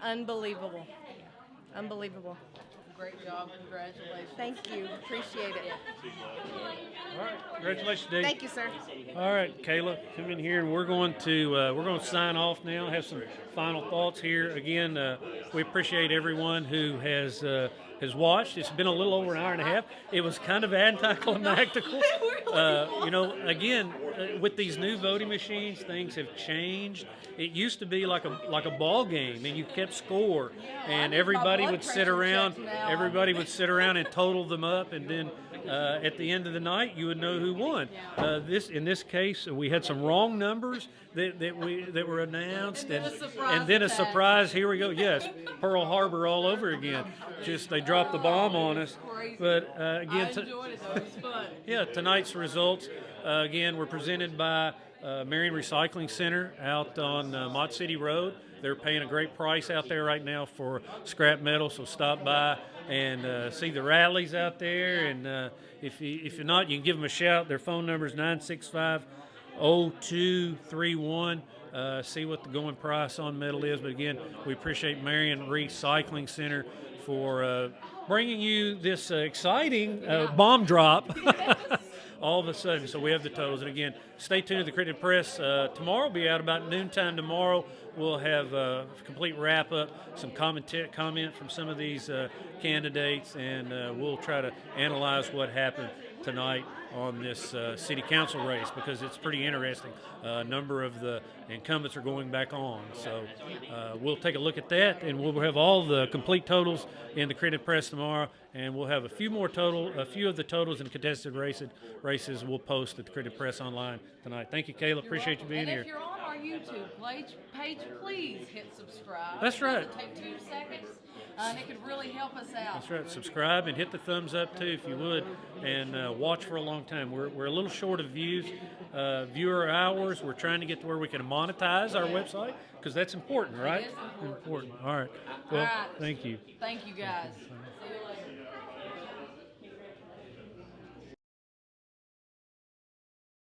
Speaker 10: Unbelievable. Unbelievable.
Speaker 8: Great job. Congratulations.
Speaker 10: Thank you. Appreciate it.
Speaker 3: All right. Congratulations, Dave.
Speaker 10: Thank you, sir.
Speaker 3: All right, Kayla, come in here, and we're going to sign off now. Have some final thoughts here. Again, we appreciate everyone who has watched. It's been a little over an hour and a half. It was kind of anticlimactical. Again, with these new voting machines, things have changed. It used to be like a ball game, and you kept score, and everybody would sit around. Everybody would sit around and total them up, and then at the end of the night, you would know who won. In this case, we had some wrong numbers that were announced, and then a surprise. Here we go. Yes, Pearl Harbor all over again. Just they dropped the bomb on us. But again,
Speaker 8: I enjoyed it though. It was fun.
Speaker 3: yeah, tonight's results again were presented by Marion Recycling Center out on Mott City Road. They're paying a great price out there right now for scrap metal, so stop by and see the rallies out there. And if you're not, you can give them a shout. Their phone number is 965-0231. See what the going price on metal is. But again, we appreciate Marion Recycling Center for bringing you this exciting bomb drop. All of a sudden. So we have the totals. And again, stay tuned to the Crittenden Press. Tomorrow will be out about noontime tomorrow. We'll have a complete wrap-up, some comment from some of these candidates, and we'll try to analyze what happened tonight on this city council race, because it's pretty interesting. A number of the incumbents are going back on. So we'll take a look at that, and we'll have all the complete totals in the Crittenden Press tomorrow, and we'll have a few of the totals in contested races we'll post at the Crittenden Press online tonight. Thank you, Kayla. Appreciate you being here.
Speaker 8: And if you're on our YouTube page, please hit subscribe.
Speaker 3: That's right.
Speaker 8: It'll take 2 seconds, and it could really help us out.
Speaker 3: That's right. Subscribe and hit the thumbs up too, if you would, and watch for a long time. We're a little short of viewer hours. We're trying to get to where we can monetize our website, because that's important, right?
Speaker 8: It is important.
Speaker 3: Important. All right. Well,
Speaker 8: All right.
Speaker 3: thank you.
Speaker 8: Thank you, guys. See you later.